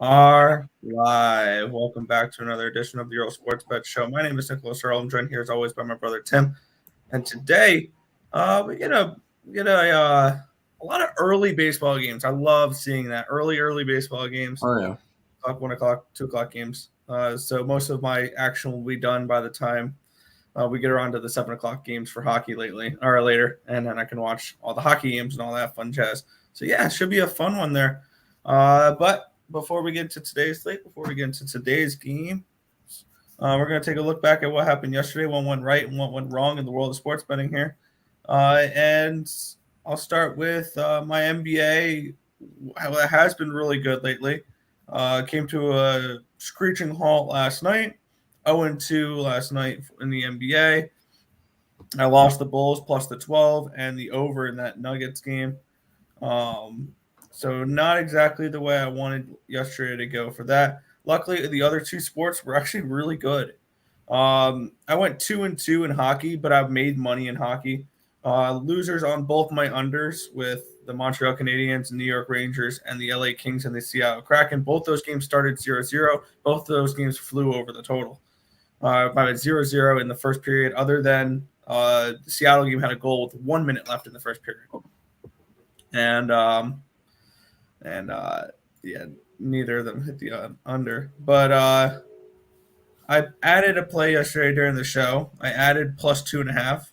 are live. Welcome back to another edition of the Earle Sports Bet Show. My name is Earle. I'm joined here as always by my brother Tim. And today, we get a lot of early baseball games. I love seeing that early baseball games. Oh yeah, 1 o'clock, 2 o'clock games. So most of my action will be done by the time we get around to the 7 o'clock games for hockey later, and then I can watch all the hockey games and all that fun jazz. So yeah, it should be a fun one there. But before we get to today's game, we're going to take a look back at what happened yesterday, what went right and what went wrong in the world of sports betting here. And I'll start with my NBA. It has been really good lately. Came to a screeching halt last night. 0-2 last night in the NBA. I lost the Bulls plus the 12 and the over in that Nuggets game. So not exactly the way I wanted yesterday to go for that. Luckily, the other two sports were actually really good. I went 2-2 in hockey, but I've made money in hockey. Losers on both my unders with the Montreal Canadiens, New York Rangers, and the LA Kings and the Seattle Kraken. Both those games started 0-0. Both of those games flew over the total. By 0-0 in the first period, other than the Seattle game had a goal with 1 minute left in the first period. And neither of them hit the under. But I added a play yesterday during the show. I added plus 2.5.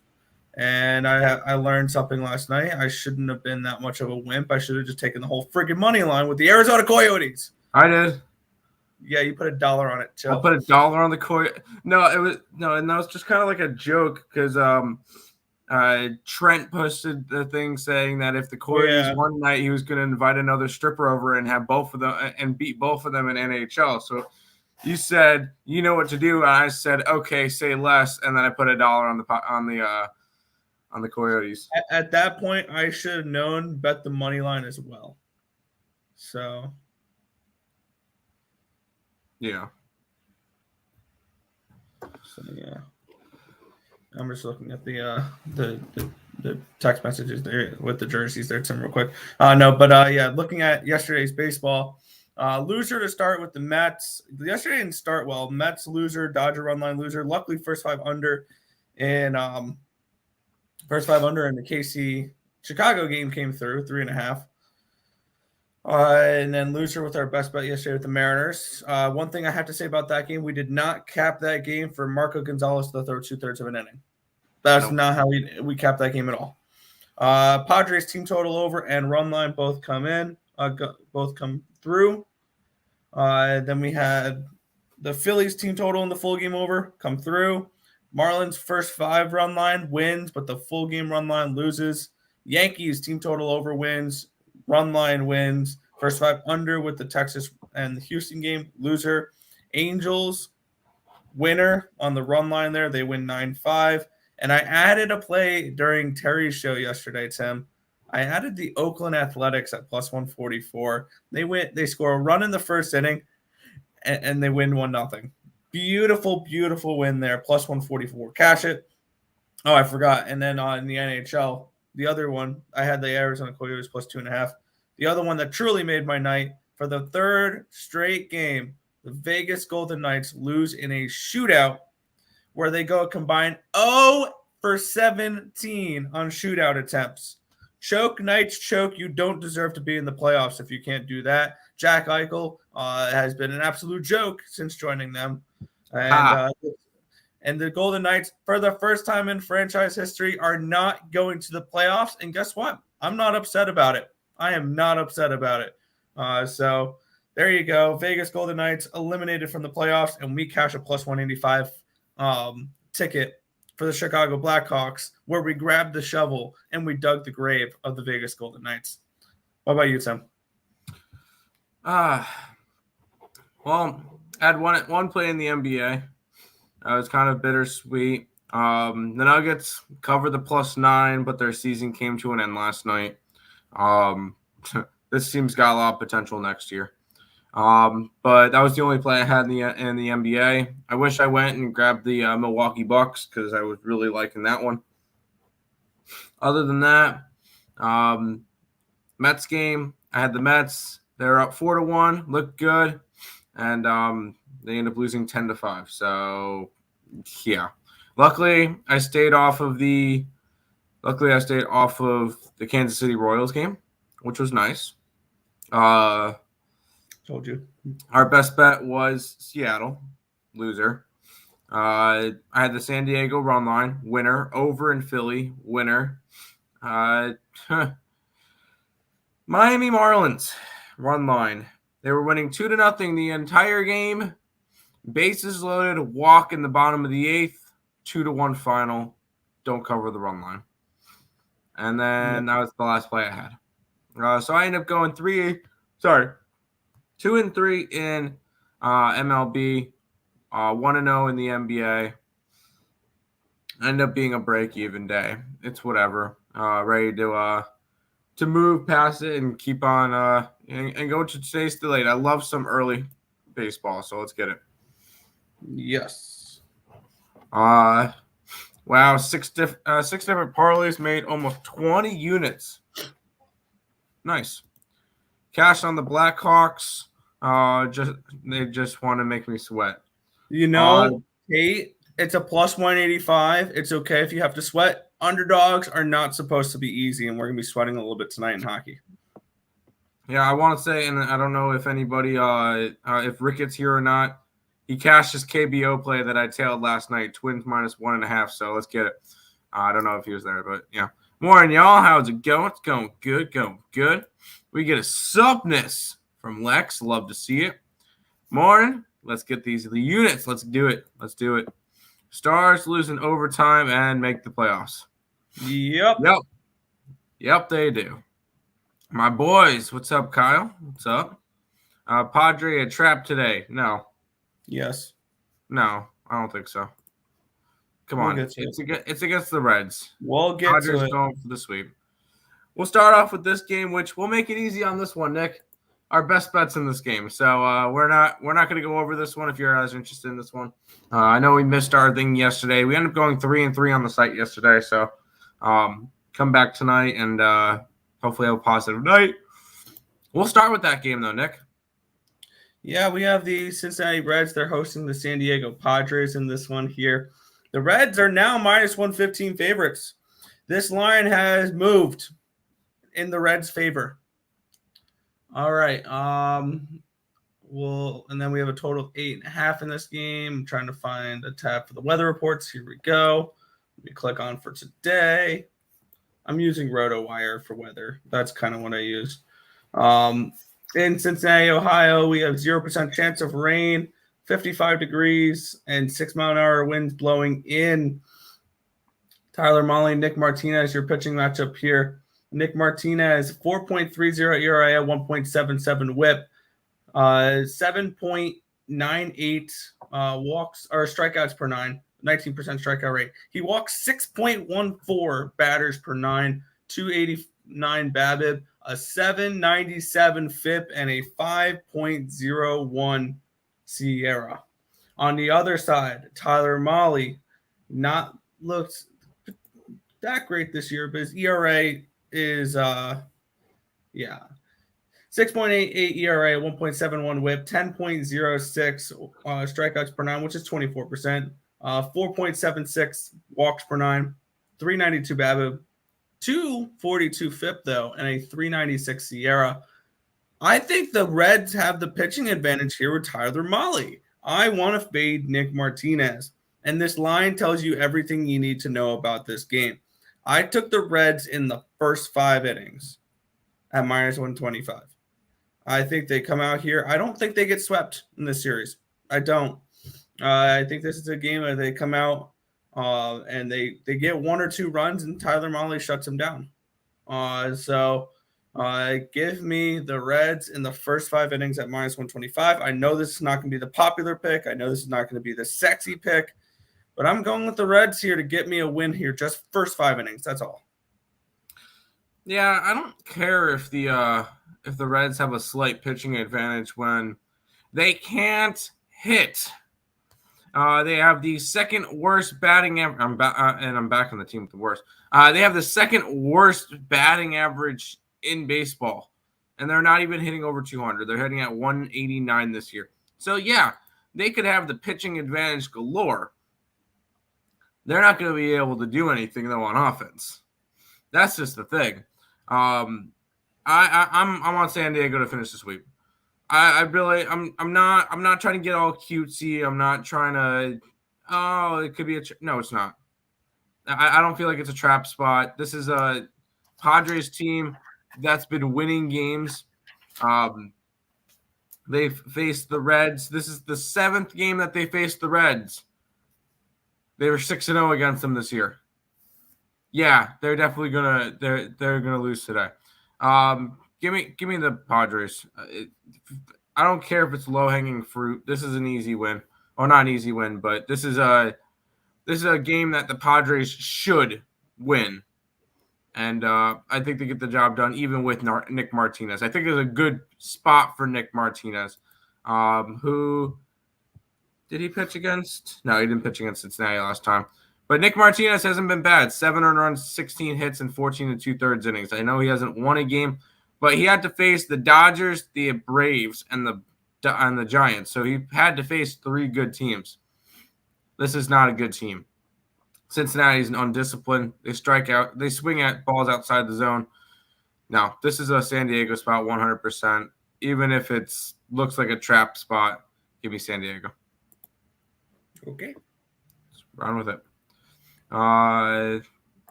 And I learned something last night. I shouldn't have been that much of a wimp. I should have just taken the whole freaking money line with the Arizona Coyotes. I did. Yeah, you put $1 on it, Chill. I put $1 on the Coyotes. And that was just kind of like a joke because Trent posted the thing saying that if the Coyotes one night, he was going to invite another stripper over and have both of them and beat both of them in NHL. So you said you know what to do, and I said okay, say less, and then I put $1 on the Coyotes. At that point, I should have known, bet the money line as well. So, yeah. I'm just looking at the text messages there with the jerseys there, Tim, real quick. Looking at yesterday's baseball. Loser to start with the Mets. Yesterday didn't start well. Mets loser, Dodger run line loser. Luckily, first five under in the KC Chicago game came through 3.5. And then loser with our best bet yesterday with the Mariners. One thing I have to say about that game, we did not cap that game for Marco Gonzalez to throw 2/3 of an inning. That's not how we capped that game at all. Padres team total over and run line both come through. Then we had the Phillies team total and the full game over come through. Marlins first 5 run line wins, but the full game run line loses. Yankees team total over wins. Run line wins. First 5 under with the Texas and the Houston game. Loser. Angels winner on the run line there. They win 9-5. And I added a play during Terry's show yesterday, Tim. I added the Oakland Athletics at plus 144. They score a run in the first inning, and they win 1-0. Beautiful, beautiful win there. Plus 144. Cash it. Oh, I forgot. And then in the NHL, the other one, I had the Arizona Coyotes plus 2.5. The other one that truly made my night, for the third straight game, the Vegas Golden Knights lose in a shootout where they go combined 0 for 17 on shootout attempts. Choke, Knights, choke. You don't deserve to be in the playoffs if you can't do that. Jack Eichel has been an absolute joke since joining them. And the Golden Knights, for the first time in franchise history, are not going to the playoffs. And guess what? I'm not upset about it. I am not upset about it. So there you go. Vegas Golden Knights eliminated from the playoffs, and we cash a plus 185 ticket for the Chicago Blackhawks, where we grabbed the shovel and we dug the grave of the Vegas Golden Knights. What about you, Tim? Well, I had one play in the NBA. It was kind of bittersweet. The Nuggets covered the +9, but their season came to an end last night. This team's got a lot of potential next year. But that was the only play I had in the NBA. I wish I went and grabbed the Milwaukee Bucks because I was really liking that one. Other than that, Mets game, I had the Mets. They're up 4-1, looked good, and they end up losing 10-5. So, yeah. Luckily, I stayed off of the Kansas City Royals game, which was nice. Told you. Our best bet was Seattle, loser. I had the San Diego run line, winner. Over in Philly, winner. Miami Marlins, run line. They were winning 2-0 the entire game. Bases loaded, walk in the bottom of the 8th, 2-1 final. Don't cover the run line. And then that was the last play I had. So I ended up going 2-3 in MLB, 1-0 in the NBA. Ended up being a break-even day. It's whatever. Ready to move past it and keep on and go to today's delayed. I love some early baseball, so let's get it. Yes. Wow, six different parlays made almost 20 units. Nice. Cash on the Blackhawks. They just want to make me sweat. Kate, it's a plus 185. It's okay if you have to sweat. Underdogs are not supposed to be easy, and we're gonna be sweating a little bit tonight in hockey. Yeah, I want to say, and I don't know if anybody, if Ricketts here or not. He cashed his KBO play that I tailed last night, Twins minus 1.5. So let's get it. I don't know if he was there, but yeah. Morning, y'all. How's it going? It's going good. We get a subness from Lex. Love to see it. Morning. Let's get the units. Let's do it. Stars lose in overtime and make the playoffs. Yep, they do. My boys, what's up, Kyle? What's up? Padre a trap today? No. Yes. No, I don't think so. Come on. It's against the Reds. We'll get Padres to it. going for the sweep. We'll start off with this game, which we'll make it easy on this one, Nick. Our best bets in this game. So we're not going to go over this one if you're as interested in this one. I know we missed our thing yesterday. We ended up going 3-3 on the site yesterday. So come back tonight and hopefully have a positive night. We'll start with that game, though, Nick. Yeah, we have the Cincinnati Reds. They're hosting the San Diego Padres in this one here. The Reds are now minus 115 favorites. This line has moved in the Reds' favor. All right. And then we have a total of 8.5 in this game. I'm trying to find a tab for the weather reports. Here we go. Let me click on for today. I'm using RotoWire for weather. That's kind of what I use. In Cincinnati, Ohio, we have 0% chance of rain, 55 degrees, and 6-mile-an-hour winds blowing in. Tyler Mahle, Nick Martinez, your pitching matchup here. Nick Martinez, 4.30 ERA, 1.77 WHIP, 7.98 walks or strikeouts per 9, 19% strikeout rate. He walks 6.14 batters per 9, 289 BABIP, a 797 FIP, and a 5.01 Sierra. On the other side, Tyler Mahle not looked that great this year, but his ERA is 6.88 ERA, 1.71 WHIP, 10.06 strikeouts per 9, which is 24%, 4.76 walks per 9, 392 BABIP, 242 FIP, though, and a 396 Sierra. I think the Reds have the pitching advantage here with Tyler Mahle. I want to fade Nick Martinez, and this line tells you everything you need to know about this game. I took the Reds in the first 5 innings at minus 125. I think they come out here. I don't think they get swept in this series. I don't. I think this is a game where they come out and they get 1 or 2 runs, and Tyler Mahle shuts them down. So give me the Reds in the first 5 innings at minus 125. I know this is not going to be the popular pick. I know this is not going to be the sexy pick, but I'm going with the Reds here to get me a win here. Just first 5 innings. That's all. Yeah, I don't care if the Reds have a slight pitching advantage when they can't hit. They have the second worst batting average. I'm back on the team with the worst. They have the second worst batting average in baseball, and they're not even hitting over 200. They're hitting at 189 this year. So, yeah, they could have the pitching advantage galore. They're not going to be able to do anything, though, on offense. That's just the thing. I'm on San Diego to finish the sweep. I'm not trying to get all cutesy. I'm not trying to, it could be no, it's not. I don't feel like it's a trap spot. This is a Padres team that's been winning games. They've faced the Reds. This is the 7th game that they faced the Reds. They were 6-0 against them this year. Yeah, they're definitely they're gonna lose today. Give me the Padres. I don't care if it's low hanging fruit. This is an easy win, or not an easy win, but this is a game that the Padres should win, and I think they get the job done even with Nick Martinez. I think it's a good spot for Nick Martinez. Who did he pitch against? No, he didn't pitch against Cincinnati last time. But Nick Martinez hasn't been bad. 7 earned runs, 16 hits, and 14 2/3 innings. I know he hasn't won a game, but he had to face the Dodgers, the Braves, and the Giants. So he had to face 3 good teams. This is not a good team. Cincinnati's undisciplined. They strike out. They swing at balls outside the zone. No, this is a San Diego spot 100%. Even if it looks like a trap spot, give me San Diego. Okay. Let's run with it.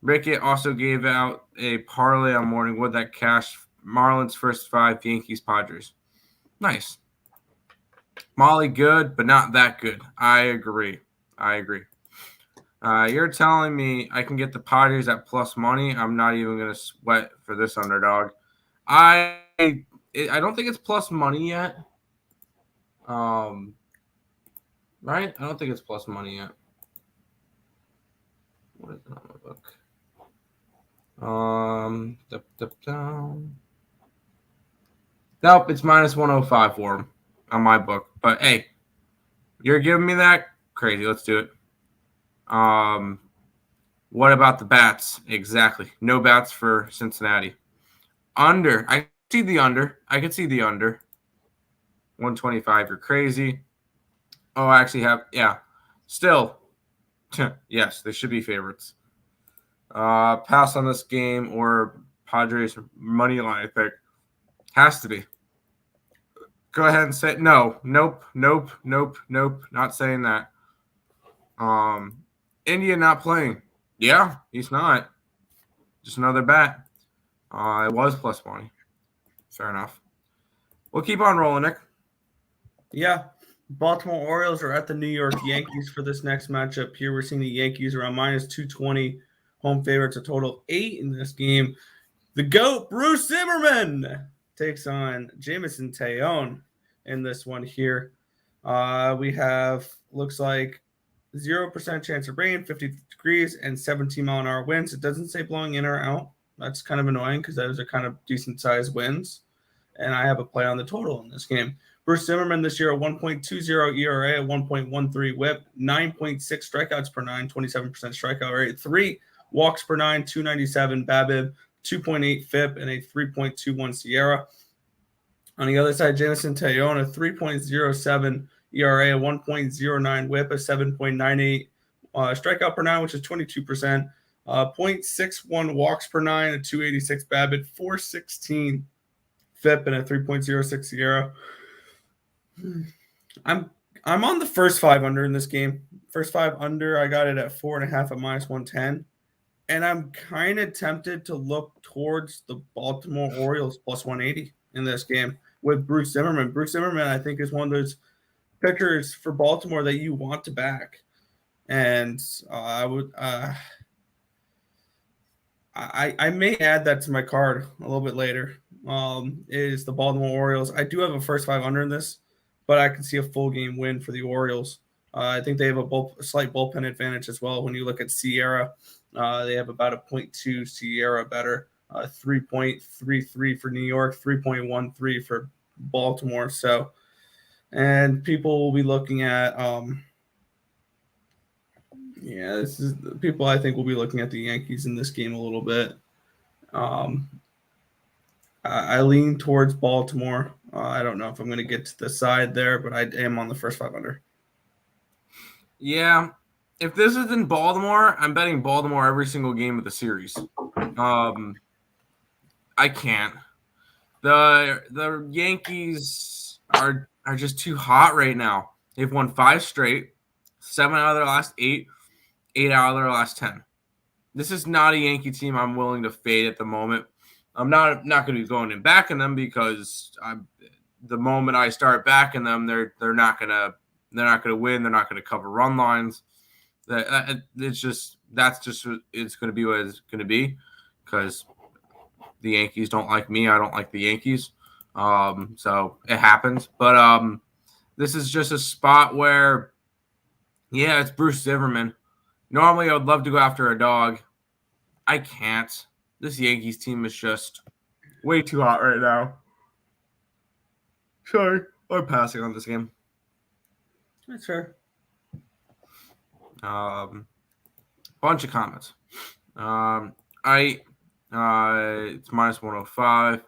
Rickett also gave out a parlay on Morning Wood that cashed Marlins first 5, Yankees, Padres. Nice. Molly good, but not that good. I agree. You're telling me I can get the Padres at plus money. I'm not even going to sweat for this underdog. I don't think it's plus money yet. Right? I don't think it's plus money yet. What is it on my book? Nope, it's minus 105 for him on my book. But hey, you're giving me that? Crazy. Let's do it. What about the bats? Exactly. No bats for Cincinnati. Under. I see the under. I could see the under. 125. You're crazy. Oh, I actually have. Yeah. Still. Yes, they should be favorites. Pass on this game or Padres money line, I think. Has to be. Go ahead and say no. Nope. Not saying that. India not playing. Yeah, he's not. Just another bat. It was plus money. Fair enough. We'll keep on rolling, Nick. Yeah. Baltimore Orioles are at the New York Yankees for this next matchup. Here we're seeing the Yankees around minus 220. Home favorites, a total of 8 in this game. The GOAT, Bruce Zimmerman, takes on Jameson Taillon in this one here. We have, looks like, 0% chance of rain, 50 degrees, and 17-mile-an-hour winds. It doesn't say blowing in or out. That's kind of annoying because those are kind of decent-sized winds. And I have a play on the total in this game. Bruce Zimmerman this year, a 1.20 ERA, a 1.13 whip, 9.6 strikeouts per 9, 27% strikeout rate, 3 walks per 9, 297 BABIP, 2.8 FIP, and a 3.21 Sierra. On the other side, Jameson Taillon, a 3.07 ERA, a 1.09 whip, a 7.98 strikeout per 9, which is 22%, 0.61 walks per 9, a 286 BABIP, 416 FIP, and a 3.06 Sierra. I'm on the first 5 under in this game. First 5 under, I got it at 4.5 at minus 110. And I'm kind of tempted to look towards the Baltimore Orioles plus 180 in this game with Bruce Zimmerman. Bruce Zimmerman, I think, is one of those pitchers for Baltimore that you want to back. And I may add that to my card a little bit later. Is the Baltimore Orioles. I do have a first 5 under in this, but I can see a full game win for the Orioles. I think they have a slight bullpen advantage as well. When you look at Sierra, they have about a 0.2 Sierra better, 3.33 for New York, 3.13 for Baltimore. So, and people will be looking at, people I think will be looking at the Yankees in this game a little bit. I lean towards Baltimore. I don't know if I'm going to get to the side there, but I am on the first 5 under. Yeah. If this is in Baltimore, I'm betting Baltimore every single game of the series. I can't. The Yankees are just too hot right now. They've won 5 straight, 7 out of their last 8, 8 out of their last 10. This is not a Yankee team I'm willing to fade at the moment. I'm not going to be going and backing them because the moment I start backing them, they're not going to win. They're not going to cover run lines. It's just it's going to be what it's going to be because the Yankees don't like me. I don't like the Yankees. So it happens. But this is just a spot where, yeah, it's Bruce Zimmerman. Normally, I would love to go after a dog. I can't. This Yankees team is just way too hot right now. Sorry, I'm passing on this game. That's fair. Bunch of comments. It's minus 105.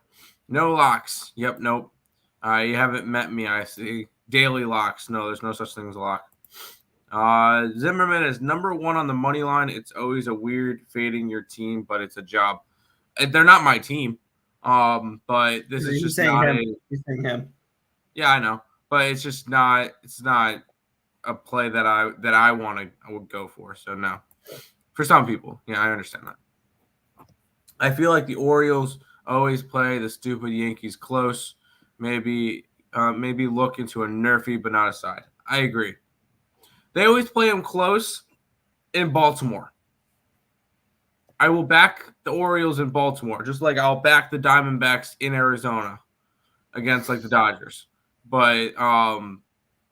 No locks. Yep, nope. You haven't met me, I see. Daily locks. No, there's no such thing as a lock. Zimmerman is number 1 on the money line. It's always a weird fading your team, but it's a job. They're not my team. But this is just not He's saying him. Yeah, I know. But it's just not. It's not a play that I would go for. So no. For some people, yeah, I understand that. I feel like the Orioles always play the stupid Yankees close. Maybe look into a nerfy, but not a side. I agree. They always play them close in Baltimore. I will back the Orioles in Baltimore, just like I'll back the Diamondbacks in Arizona against like the Dodgers. But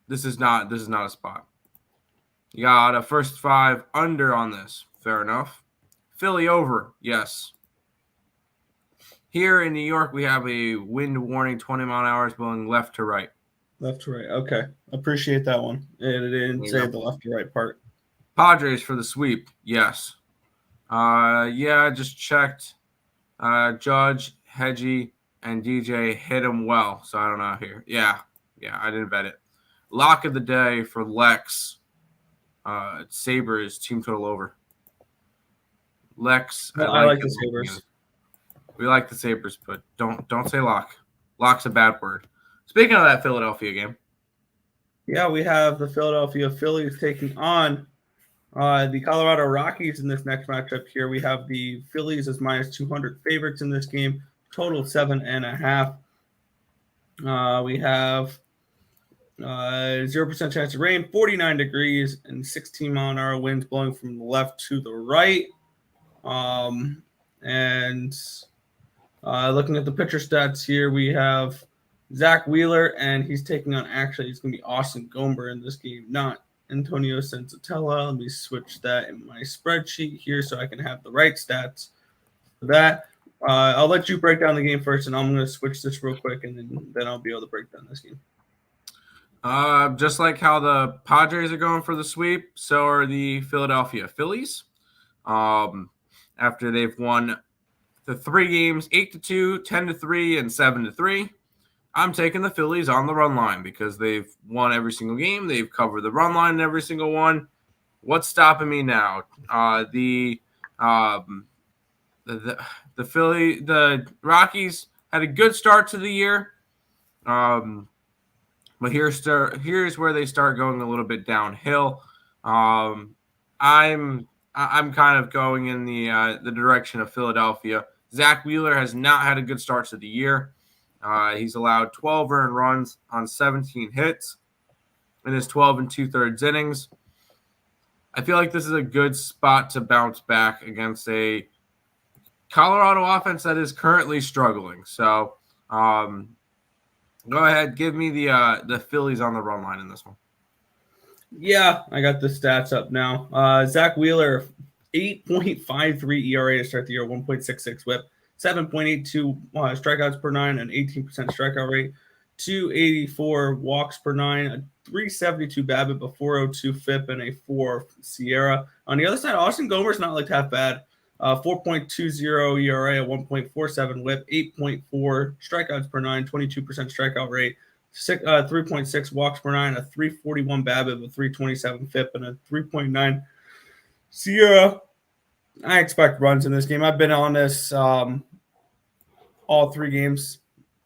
this is not a spot. You got a first 5 under on this. Fair enough. Philly over, yes. Here in New York, we have a wind warning, 20-mile-an-hour blowing left to right. Left to right. Okay. Appreciate that one. It didn't say the left to right part. Padres for the sweep, yes. Yeah, I just checked. Judge, Hedgie, and DJ hit him well, so I don't know here. Yeah, I didn't bet it. Lock of the day for Lex. Sabres team total over. Lex, I like the Sabres. We like the Sabres, but don't say lock. Lock's a bad word. Speaking of that Philadelphia game. Yeah, we have the Philadelphia Phillies taking on the Colorado Rockies in this next matchup here. We have the Phillies as minus 200 favorites in this game, total 7.5. We have 0% chance of rain, 49 degrees, and 16-mile-an-hour winds blowing from the left to the right. Looking at the pitcher stats here, we have Zach Wheeler, and he's taking on it's going to be Austin Gomber in this game, not Antonio Senzatella. Let me switch that in my spreadsheet here so I can have the right stats for that. I'll let you break down the game first, and I'm going to switch this real quick, and then I'll be able to break down this game. Just like how the Padres are going for the sweep, so are the Philadelphia Phillies. After they've won the 3 games, 8-2, 10-3, and 7-3. I'm taking the Phillies on the run line because they've won every single game. They've covered the run line in every single one. What's stopping me now? The Rockies had a good start to the year, but here's where they start going a little bit downhill. I'm kind of going in the direction of Philadelphia. Zach Wheeler has not had a good start to the year. He's allowed 12 earned runs on 17 hits in his 12 2/3 innings. I feel like this is a good spot to bounce back against a Colorado offense that is currently struggling. So go ahead, give me the Phillies on the run line in this one. Yeah, I got the stats up now. Zach Wheeler, 8.53 ERA to start the year, 1.66 WHIP. 7.82 strikeouts per 9, an 18% strikeout rate, 284 walks per 9, a 372 BABIP, a 402 FIP, and a 4 Sierra. On the other side, Austin Gomer's not looked half bad. 4.20 ERA, a 1.47 whip, 8.4 strikeouts per nine, 22% strikeout rate, 3.6 walks per nine, a 341 BABIP, a 327 FIP, and a 3.9 Sierra. I expect runs in this game. I've been on this all 3 games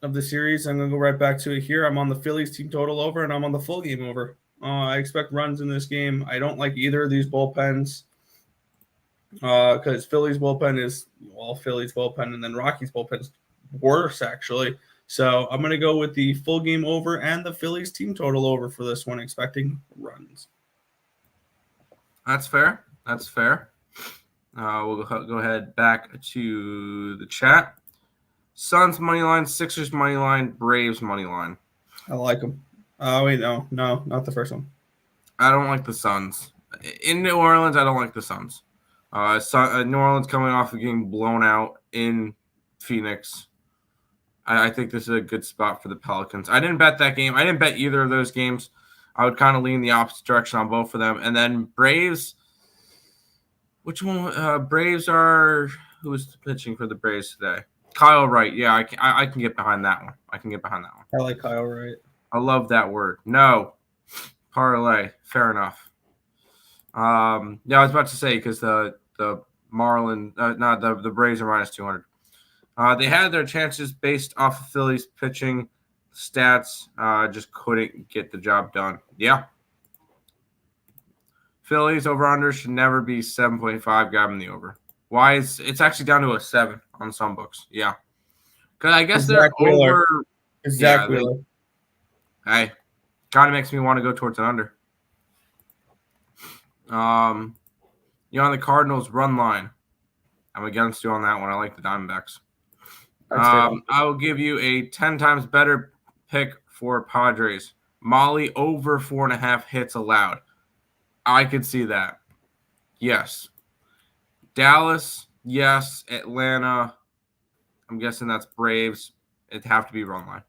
of the series. I'm going to go right back to it here. I'm on the Phillies team total over, and I'm on the full game over. I expect runs in this game. I don't like either of these bullpens because Phillies bullpen is Phillies bullpen, and then Rockies bullpen is worse actually. So I'm going to go with the full game over and the Phillies team total over for this one, expecting runs. That's fair. That's fair. We'll go ahead back to the chat. Suns money line, Sixers money line, Braves money line. I like them. Oh wait, no, not the first one. I don't like the Suns. In New Orleans, I don't like the Suns. New Orleans coming off of getting blown out in Phoenix. I think this is a good spot for the Pelicans. I didn't bet that game. I didn't bet either of those games. I would kind of lean the opposite direction on both of them. And then Braves. Which one? Braves are – who's pitching for the Braves today? Kyle Wright. Yeah, I can get behind that one. I like Kyle Wright. I love that word. No. Parlay. Fair enough. Yeah, I was about to say because the Marlins the Braves are minus 200. They had their chances based off of Phillies pitching stats. Just couldn't get the job done. Yeah. Phillies over-under should never be 7.5. Grab them the over. Why is it's actually down to a 7 on some books? Yeah, because I guess they're over. Exactly. Hey, kind of makes me want to go towards an under. You're on the Cardinals run line. I'm against you on that one. I like the Diamondbacks. I will give you a 10 times better pick for Padres. Molly over 4.5 hits allowed. I could see that. Yes. Dallas, yes. Atlanta, I'm guessing that's Braves. It'd have to be run line.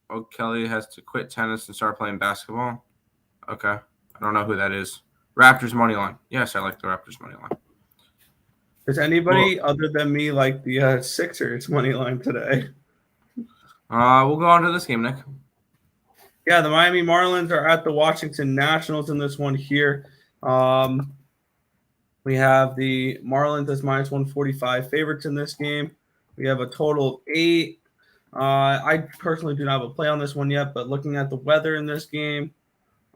O'Kelly has to quit tennis and start playing basketball. Okay. I don't know who that is. Raptors money line. Yes, I like the Raptors money line. Does anybody other than me like the Sixers money line today? We'll go on to this game, Nick. Yeah, the Miami Marlins are at the Washington Nationals in this one here. We have the Marlins as minus 145 favorites in this game. We have a total of 8. I personally do not have a play on this one yet, but looking at the weather in this game,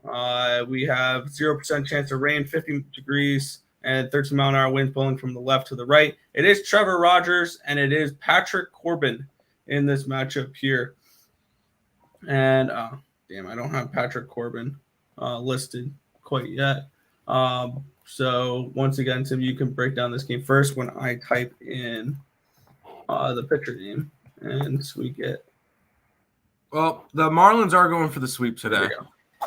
we have 0% chance of rain, 50 degrees, and 13-mile-an-hour winds blowing from the left to the right. It is Trevor Rogers, and it is Patrick Corbin in this matchup here. And, damn, I don't have Patrick Corbin listed quite yet. So, once again, Tim, you can break down this game first when I type in the pitcher name, and so we get. Well, the Marlins are going for the sweep today.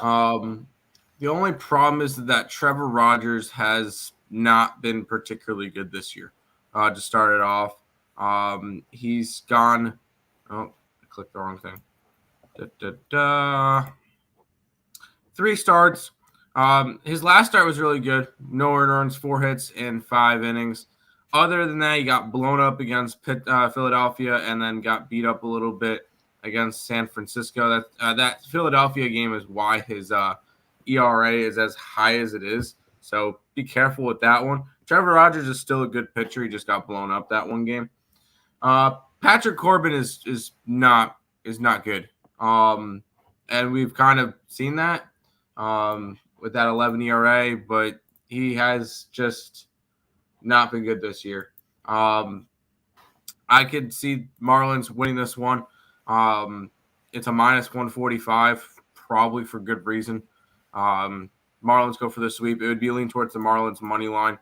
The only problem is that Trevor Rogers has not been particularly good this year. To start it off, he's gone. Oh, I clicked the wrong thing. 3 starts. His last start was really good. No earned runs, 4 hits in 5 innings. Other than that, he got blown up against Philadelphia and then got beat up a little bit against San Francisco. That Philadelphia game is why his ERA is as high as it is. So be careful with that one. Trevor Rogers is still a good pitcher. He just got blown up that one game. Patrick Corbin is not good. And we've kind of seen that with that 11 ERA, but he has just not been good this year. I could see Marlins winning this one. It's a minus 145, probably for good reason. Marlins go for the sweep. It would be lean towards the Marlins money line.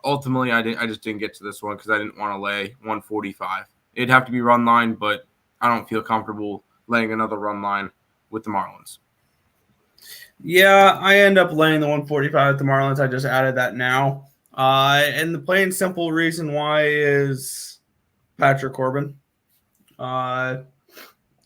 Ultimately, I just didn't get to this one because I didn't want to lay 145. It'd have to be run line, but I don't feel comfortable laying another run line with the Marlins. Yeah, I end up laying the 145 with the Marlins. I just added that now. And the plain simple reason why is Patrick Corbin.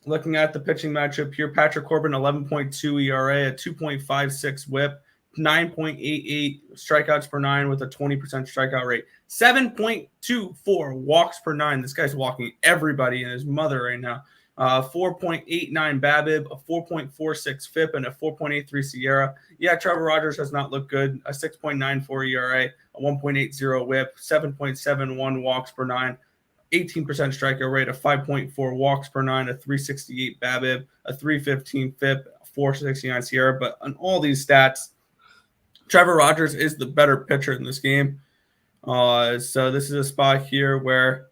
Looking at the pitching matchup here, Patrick Corbin, 11.2 ERA, a 2.56 whip, 9.88 strikeouts per nine with a 20% strikeout rate. 7.24 walks per nine. This guy's walking everybody and his mother right now. 4.89 BABIP, a 4.46 FIP, and a 4.83 Sierra. Yeah, Trevor Rogers has not looked good. A 6.94 ERA, a 1.80 WHIP, 7.71 walks per nine, 18% strikeout rate, a 5.4 walks per nine, a 368 BABIP, a 315 FIP, a 469 Sierra. But on all these stats, Trevor Rogers is the better pitcher in this game. So this is a spot here where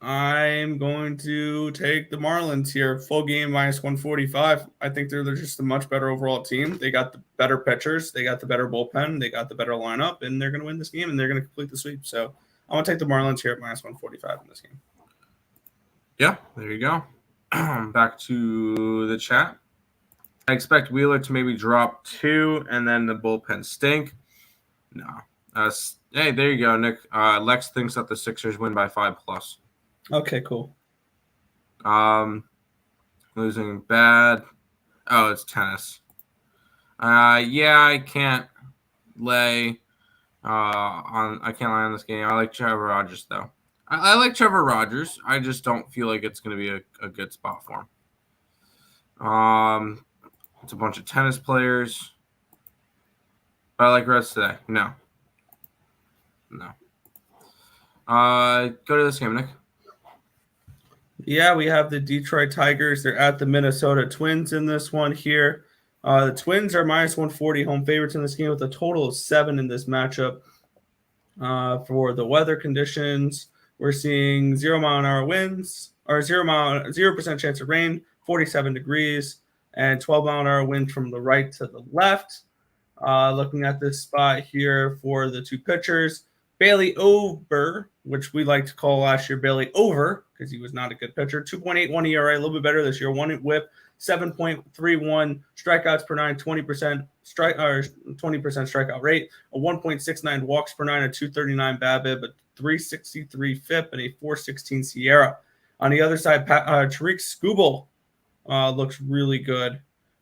I'm going to take the Marlins here. Full game minus 145. I think they're just a much better overall team. They got the better pitchers. They got the better bullpen. They got the better lineup, and they're going to win this game, and they're going to complete the sweep. So I'm going to take the Marlins here at minus 145 in this game. Yeah, there you go. Back to the chat. I expect Wheeler to maybe drop 2, and then the bullpen stink. No. Hey, there you go, Nick. Lex thinks that the Sixers win by 5+. Okay, cool. Losing bad. Oh, it's tennis. Yeah, I can't lay on this game. I like Trevor Rogers though. I like Trevor Rogers. I just don't feel like it's going to be a good spot for him. It's a bunch of tennis players. But I like Reds today. No. Go to this game, Nick. Yeah, we have the Detroit Tigers. They're at the Minnesota Twins in this one here. The Twins are minus 140 home favorites in this game with a total of 7 in this matchup. For the weather conditions, we're seeing 0-mile-an-hour winds, or 0% chance of rain, 47 degrees, and 12-mile-an-hour wind from the right to the left. Looking at this spot here for the two pitchers, Bailey Over, which we like to call last year Bailey Over because he was not a good pitcher. 2.81 ERA, a little bit better this year. 1 WHIP, 7.31 strikeouts per nine, 20% strikeout rate, a 1.69 walks per nine, a 239 BABIP, a 363 FIP, and a 416 Sierra. On the other side, Tariq Skubal looks really good.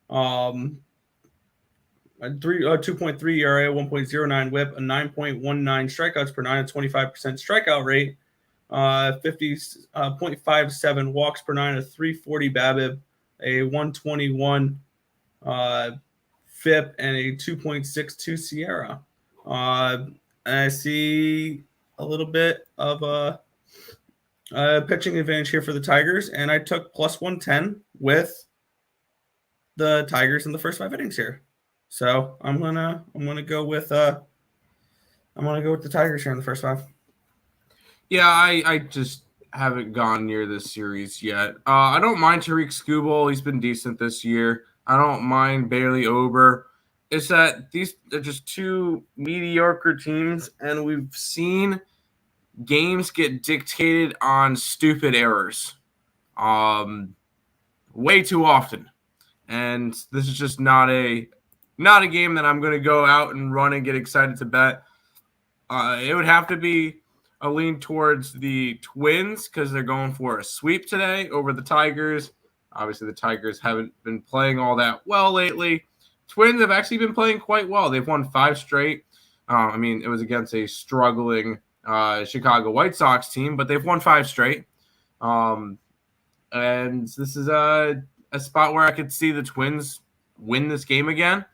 2.3 ERA, 1.09 WHIP, a 9.19 strikeouts per nine, a 25% strikeout rate, 50.57 walks per nine, a 340 BABIP, a 121 FIP, and a 2.62 Sierra. And I see a little bit of a pitching advantage here for the Tigers, and I took plus 110 with the Tigers in the first 5 innings here. So I'm gonna go with the Tigers here in the first 5. Yeah, I just haven't gone near this series yet. I don't mind Tariq Skubal. He's been decent this year. I don't mind Bailey Ober. It's that these are just two mediocre teams, and we've seen games get dictated on stupid errors way too often. And this is just not a game that I'm going to go out and run and get excited to bet. It would have to be a lean towards the Twins because they're going for a sweep today over the Tigers. Obviously, the Tigers haven't been playing all that well lately. Twins have actually been playing quite well. They've won 5 straight. It was against a struggling Chicago White Sox team, but they've won 5 straight. And this is a spot where I could see the Twins win this game again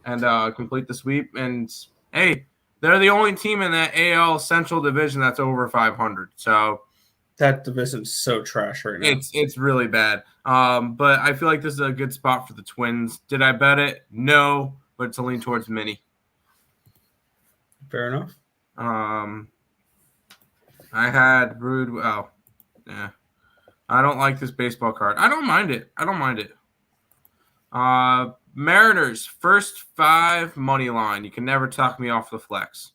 and complete the sweep. And, hey, they're the only team in that AL Central Division that's over 500. So that division's so trash right now. It's really bad. But I feel like this is a good spot for the Twins. Did I bet it? No, but it's a lean towards mini. Fair enough. I had Brood. Oh, yeah. I don't like this baseball card. I don't mind it. Mariners, first 5 money line. You can never talk me off the flex.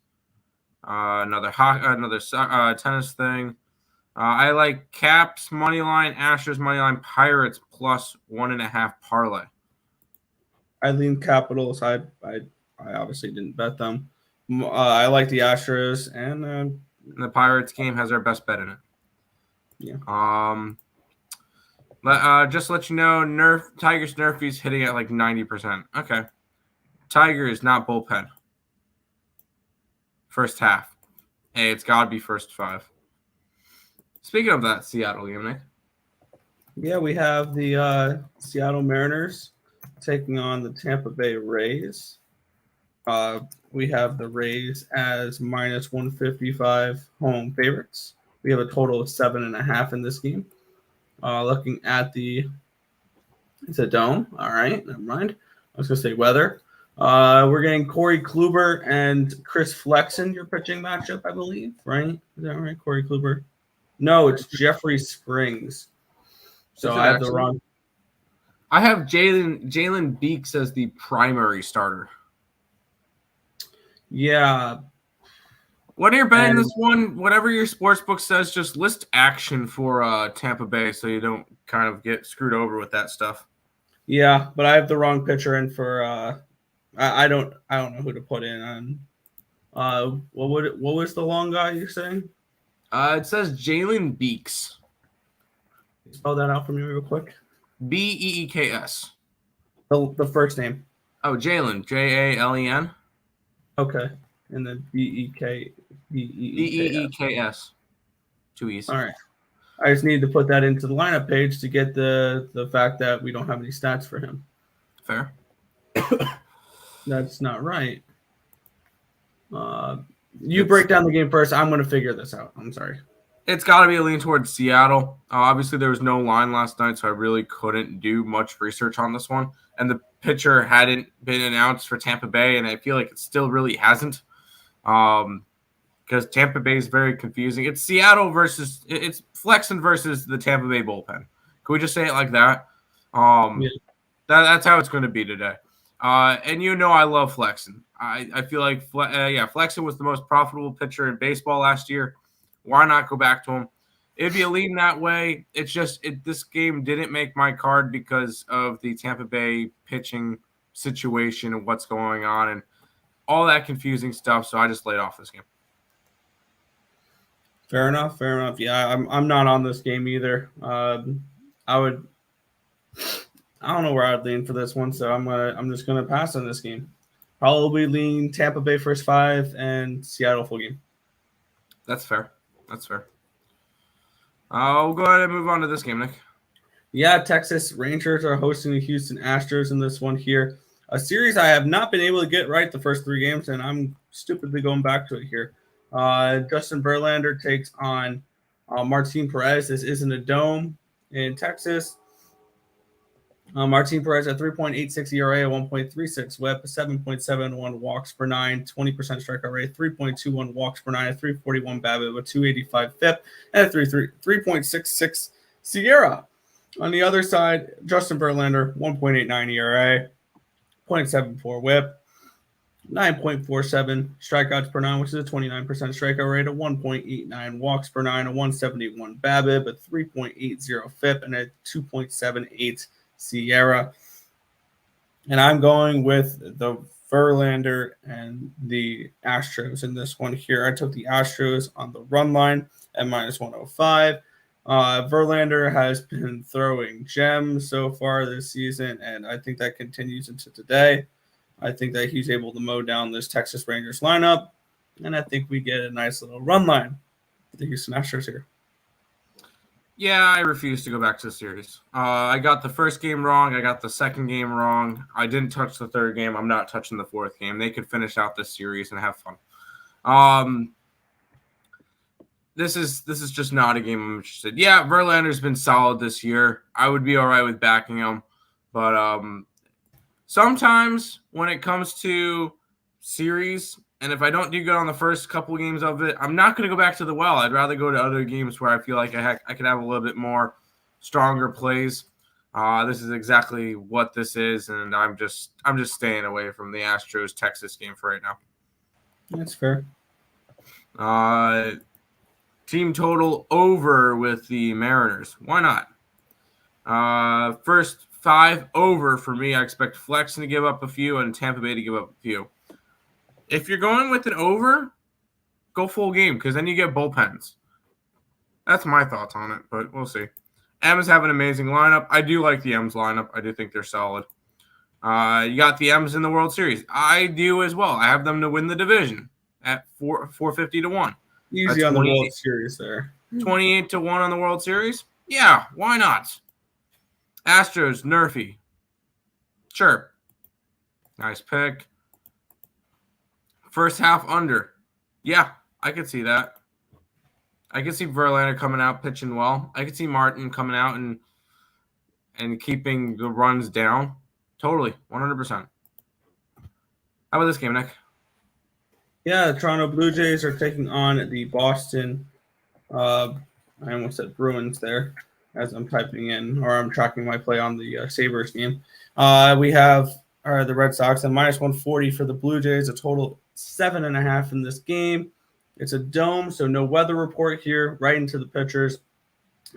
Another tennis thing. I like Caps money line, Astros money line, Pirates plus 1.5 parlay. I lean Capitals. I obviously didn't bet them. I like the Astros and the Pirates game has our best bet in it. Yeah. Just to let you know, Tigers Nerfies hitting at like 90%. Okay. Tigers, not bullpen. First half. Hey, it's got to be first 5. Speaking of that Seattle game, Nick. Yeah, we have the Seattle Mariners taking on the Tampa Bay Rays. We have the Rays as minus 155 home favorites. We have a total of 7.5 in this game. Looking at it's a dome. All right, never mind. I was going to say weather. We're getting Corey Kluber and Chris Flexen, your pitching matchup, I believe, right? Is that right, Corey Kluber? No, it's Jeffrey Springs. So I have the wrong. I have Jalen Beeks as the primary starter. Yeah. When you're betting this one, whatever your sports book says, just list action for Tampa Bay so you don't kind of get screwed over with that stuff. Yeah, but I have the wrong pitcher in for I don't know who to put in on. What was the long guy you're saying? It says Jalen Beeks. Spell that out for me real quick. Beeks. The first name. Oh, Jalen. Jalen. Okay. And then Beeks. 2 E's. All right. I just need to put that into the lineup page to get the fact that we don't have any stats for him. Fair. That's not right. You break down the game first. I'm going to figure this out. I'm sorry. It's got to be a lean towards Seattle. Obviously, there was no line last night, so I really couldn't do much research on this one. And the pitcher hadn't been announced for Tampa Bay, and I feel like it still really hasn't. Because Tampa Bay is very confusing. It's Seattle versus – it's Flexen versus the Tampa Bay bullpen. Can we just say it like that? Yeah. That's how it's going to be today. And I love Flexen. I feel like Flexen was the most profitable pitcher in baseball last year. Why not go back to him? It'd be a lean that way. It's just this game didn't make my card because of the Tampa Bay pitching situation and what's going on and all that confusing stuff. So I just laid off this game. Fair enough. Yeah, I'm not on this game either. I don't know where I'd lean for this one, so I'm just gonna pass on this game. Probably lean Tampa Bay first 5 and Seattle full game. That's fair. I'll go ahead and move on to this game, Nick. Yeah, Texas Rangers are hosting the Houston Astros in this one here. A series I have not been able to get right the first 3 games, and I'm stupidly going back to it here. Justin Verlander takes on Martin Perez. This isn't a dome in Texas. Martin Perez at 3.86 ERA, 1.36 WHIP, 7.71 walks per 9, 20% strikeout rate, 3.21 walks per 9, a 341 BABIP, a 285 FIP, and a 3.66 SIERA. On the other side, Justin Verlander, 1.89 ERA, 0.74 WHIP, 9.47 strikeouts per 9, which is a 29% strikeout rate, a 1.89 walks per 9, a 171 BABIP, a 3.80 FIP, and a 2.78 SIERA. And I'm going with the Verlander and the Astros in this one here. I took the Astros on the run line at minus 105. Verlander has been throwing gems so far this season, and I think that continues into today. I think that he's able to mow down this Texas Rangers lineup, and I think we get a nice little run line for the Houston Astros here. Yeah, I refuse to go back to the series. I got the first game wrong. I got the second game wrong. I didn't touch the third game. I'm not touching the fourth game. They could finish out this series and have fun. This is just not a game I'm interested in. Yeah, Verlander's been solid this year. I would be all right with backing him. But sometimes when it comes to series, and if I don't do good on the first couple games of it, I'm not going to go back to the well. I'd rather go to other games where I feel like I could have a little bit more stronger plays. This is exactly what this is, and I'm just staying away from the Astros Texas game for right now. That's fair. Team total over with the Mariners. Why not? First 5 over for me. I expect Flexen to give up a few and Tampa Bay to give up a few. If you're going with an over, go full game because then you get bullpens. That's my thoughts on it, but we'll see. M's have an amazing lineup. I do like the M's lineup. I do think they're solid. You got the M's in the World Series. I do as well. I have them to win the division at 450 to 1. Easy on the World Series there. 28 to 1 on the World Series? Yeah, why not? Astros, Nerfy. Sure. Nice pick. First half under. Yeah, I could see that. I could see Verlander coming out pitching well. I could see Martin coming out and keeping the runs down. Totally, 100%. How about this game, Nick? Yeah, the Toronto Blue Jays are taking on the Boston. I almost said Bruins there as I'm typing in, or I'm tracking my play on the Sabres game. We have the Red Sox at minus 140 for the Blue Jays, a total 7.5 in this game. It's a dome, so no weather report here. Right into the pitchers.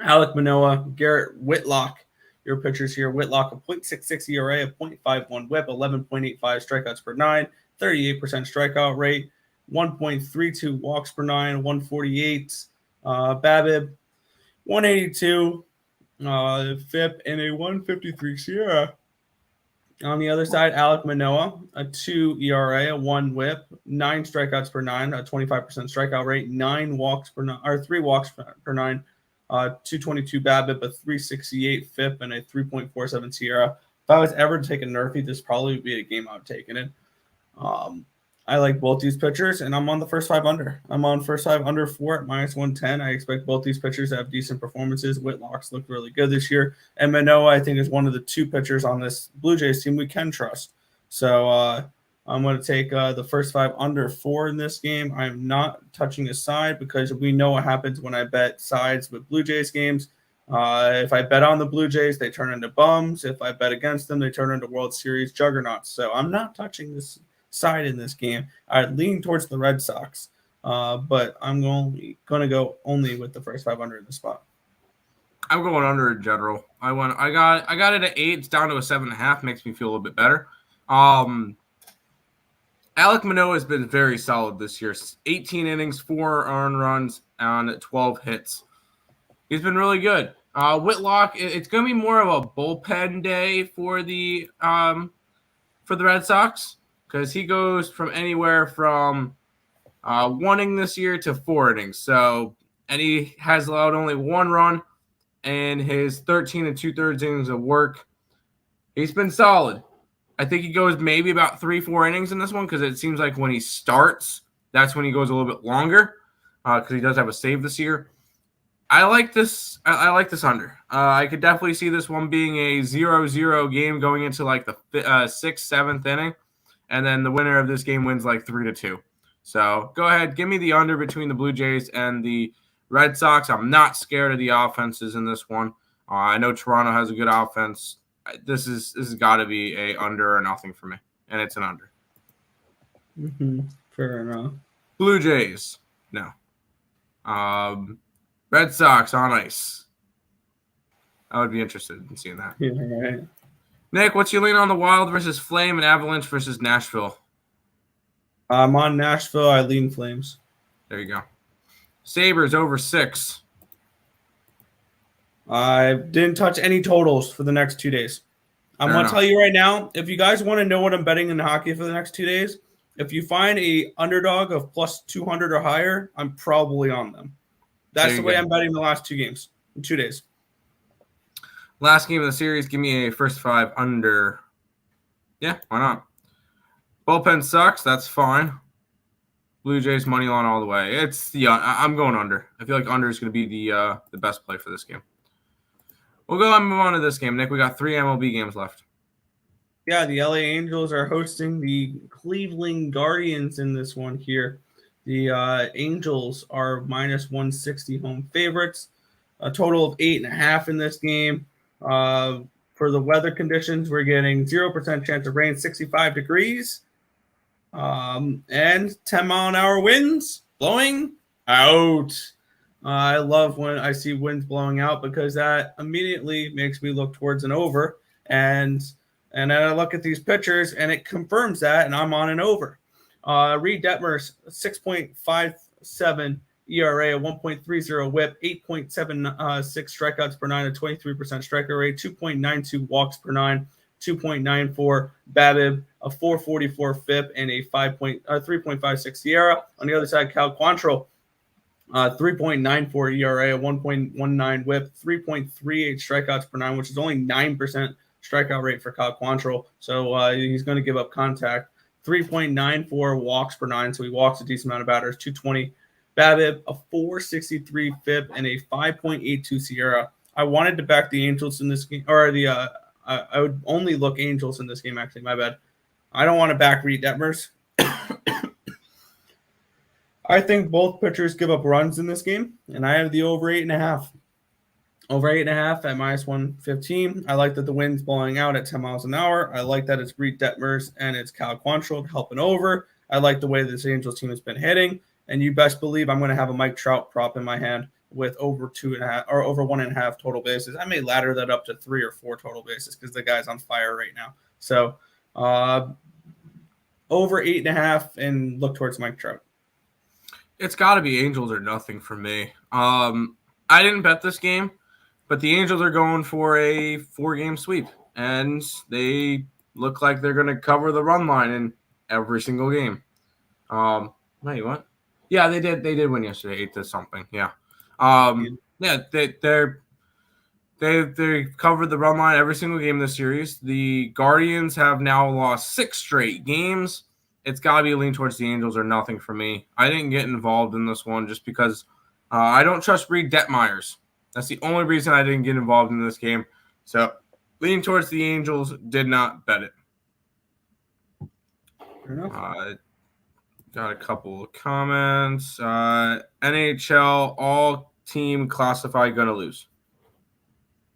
Alek Manoah, Garrett Whitlock, your pitchers here. Whitlock, a .66 ERA, a .51 WHIP, 11.85 strikeouts per nine, 38% strikeout rate, 1.32 walks per nine, 148 BABIP, 182 FIP, and a 153 SIERA. On the other side, Alek Manoah, a 2 ERA, a 1 WHIP, 9 strikeouts per nine, a 25% strikeout rate, 9 walks per nine, or 3 walks per nine, 222 BABIP, a 368 FIP, and a 3.47 SIERA. If I was ever to take a Nerfy, this probably would be a game I would take in it. I like both these pitchers, and I'm on the first 5 under. I'm on first 5 under 4 at minus 110. I expect both these pitchers to have decent performances. Whitlock's looked really good this year. And Manoah, I think, is one of the 2 pitchers on this Blue Jays team we can trust. So I'm going to take the first 5 under 4 in this game. I'm not touching a side because we know what happens when I bet sides with Blue Jays games. If I bet on the Blue Jays, they turn into bums. If I bet against them, they turn into World Series juggernauts. So I'm not touching this side in this game. I lean towards the Red Sox, but I'm going to go only with the first 5 under in the spot. I'm going under in general. I got it at 8. It's down to a 7.5. Makes me feel a little bit better. Alek Manoah has been very solid this year. 18 innings, 4 earned runs on 12 hits. He's been really good. Whitlock, it's going to be more of a bullpen day for the Red Sox, because he goes from anywhere from 1 inning this year to 4 innings. So, and he has allowed only 1 run in his 13 2/3 innings of work. He's been solid. I think he goes maybe about 3-4 innings in this one, because it seems like when he starts, that's when he goes a little bit longer, because he does have a save this year. I like this. I like this under. I could definitely see this one being a 0-0 game going into like the 6th, 7th inning. And then the winner of this game wins like 3-2. So go ahead, give me the under between the Blue Jays and the Red Sox. I'm not scared of the offenses in this one. I know Toronto has a good offense. This has got to be a under or nothing for me, and it's an under. Fair enough. Blue Jays, no. Red Sox on ice. I would be interested in seeing that. Yeah, right. Nick, what's your lean on the Wild versus Flame and Avalanche versus Nashville? I'm on Nashville. I lean Flames. There you go. Sabres over 6. I didn't touch any totals for the next 2 days. I'm going to tell you right now, if you guys want to know what I'm betting in hockey for the next 2 days, if you find a underdog of plus 200 or higher, I'm probably on them. That's the way I'm betting the last 2 games in 2 days. Last game of the series, give me a first 5 under. Yeah, why not? Bullpen sucks. That's fine. Blue Jays money line all the way. I'm going under. I feel like under is going to be the best play for this game. We'll go and move on to this game, Nick. We got 3 MLB games left. Yeah, the LA Angels are hosting the Cleveland Guardians in this one here. The Angels are minus 160 home favorites. A total of 8.5 in this game. For the weather conditions, we're getting 0% chance of rain, 65 degrees, and 10-mile-an-hour winds blowing out. I love when I see winds blowing out, because that immediately makes me look towards an over. And then I look at these pitchers, and it confirms that, and I'm on an over. Reed Detmer's 6.57 ERA, a 1.30 WHIP, 8.76 strikeouts per nine, a 23% strikeout rate, 2.92 walks per nine, 2.94 BABIP, a 4.44 FIP, and a 3.56 Sierra. On the other side, Cal Quantrill, 3.94 ERA, a 1.19 WHIP, 3.38 strikeouts per nine, which is only 9% strikeout rate for Cal Quantrill. So he's going to give up contact. 3.94 walks per nine, so he walks a decent amount of batters. 220 BABIP, a 4.63 FIP, and a 5.82 Sierra. I wanted to back the Angels in this game, or I would only look Angels in this game. Actually, my bad. I don't want to back Reed Detmers. I think both pitchers give up runs in this game, and I have the over 8.5. Over 8.5 at -115. I like that the wind's blowing out at 10 miles an hour. I like that it's Reed Detmers and it's Cal Quantrill helping over. I like the way this Angels team has been hitting, and you best believe I'm going to have a Mike Trout prop in my hand with over 2.5 or over 1.5 total bases. I may ladder that up to 3 or 4 total bases because the guy's on fire right now. So over 8.5 and look towards Mike Trout. It's got to be Angels or nothing for me. I didn't bet this game, but the Angels are going for a 4-game sweep, and they look like they're going to cover the run line in every single game. Wait, what? Yeah, they did. They did win yesterday, 8-something. Yeah. Yeah, they covered the run line every single game in this series. The Guardians have now lost 6 straight games. It's got to be a lean towards the Angels or nothing for me. I didn't get involved in this one just because I don't trust Reed Detmers. That's the only reason I didn't get involved in this game. So, lean towards the Angels, did not bet it. Fair enough. Got a couple of comments. NHL, all team classified going to lose.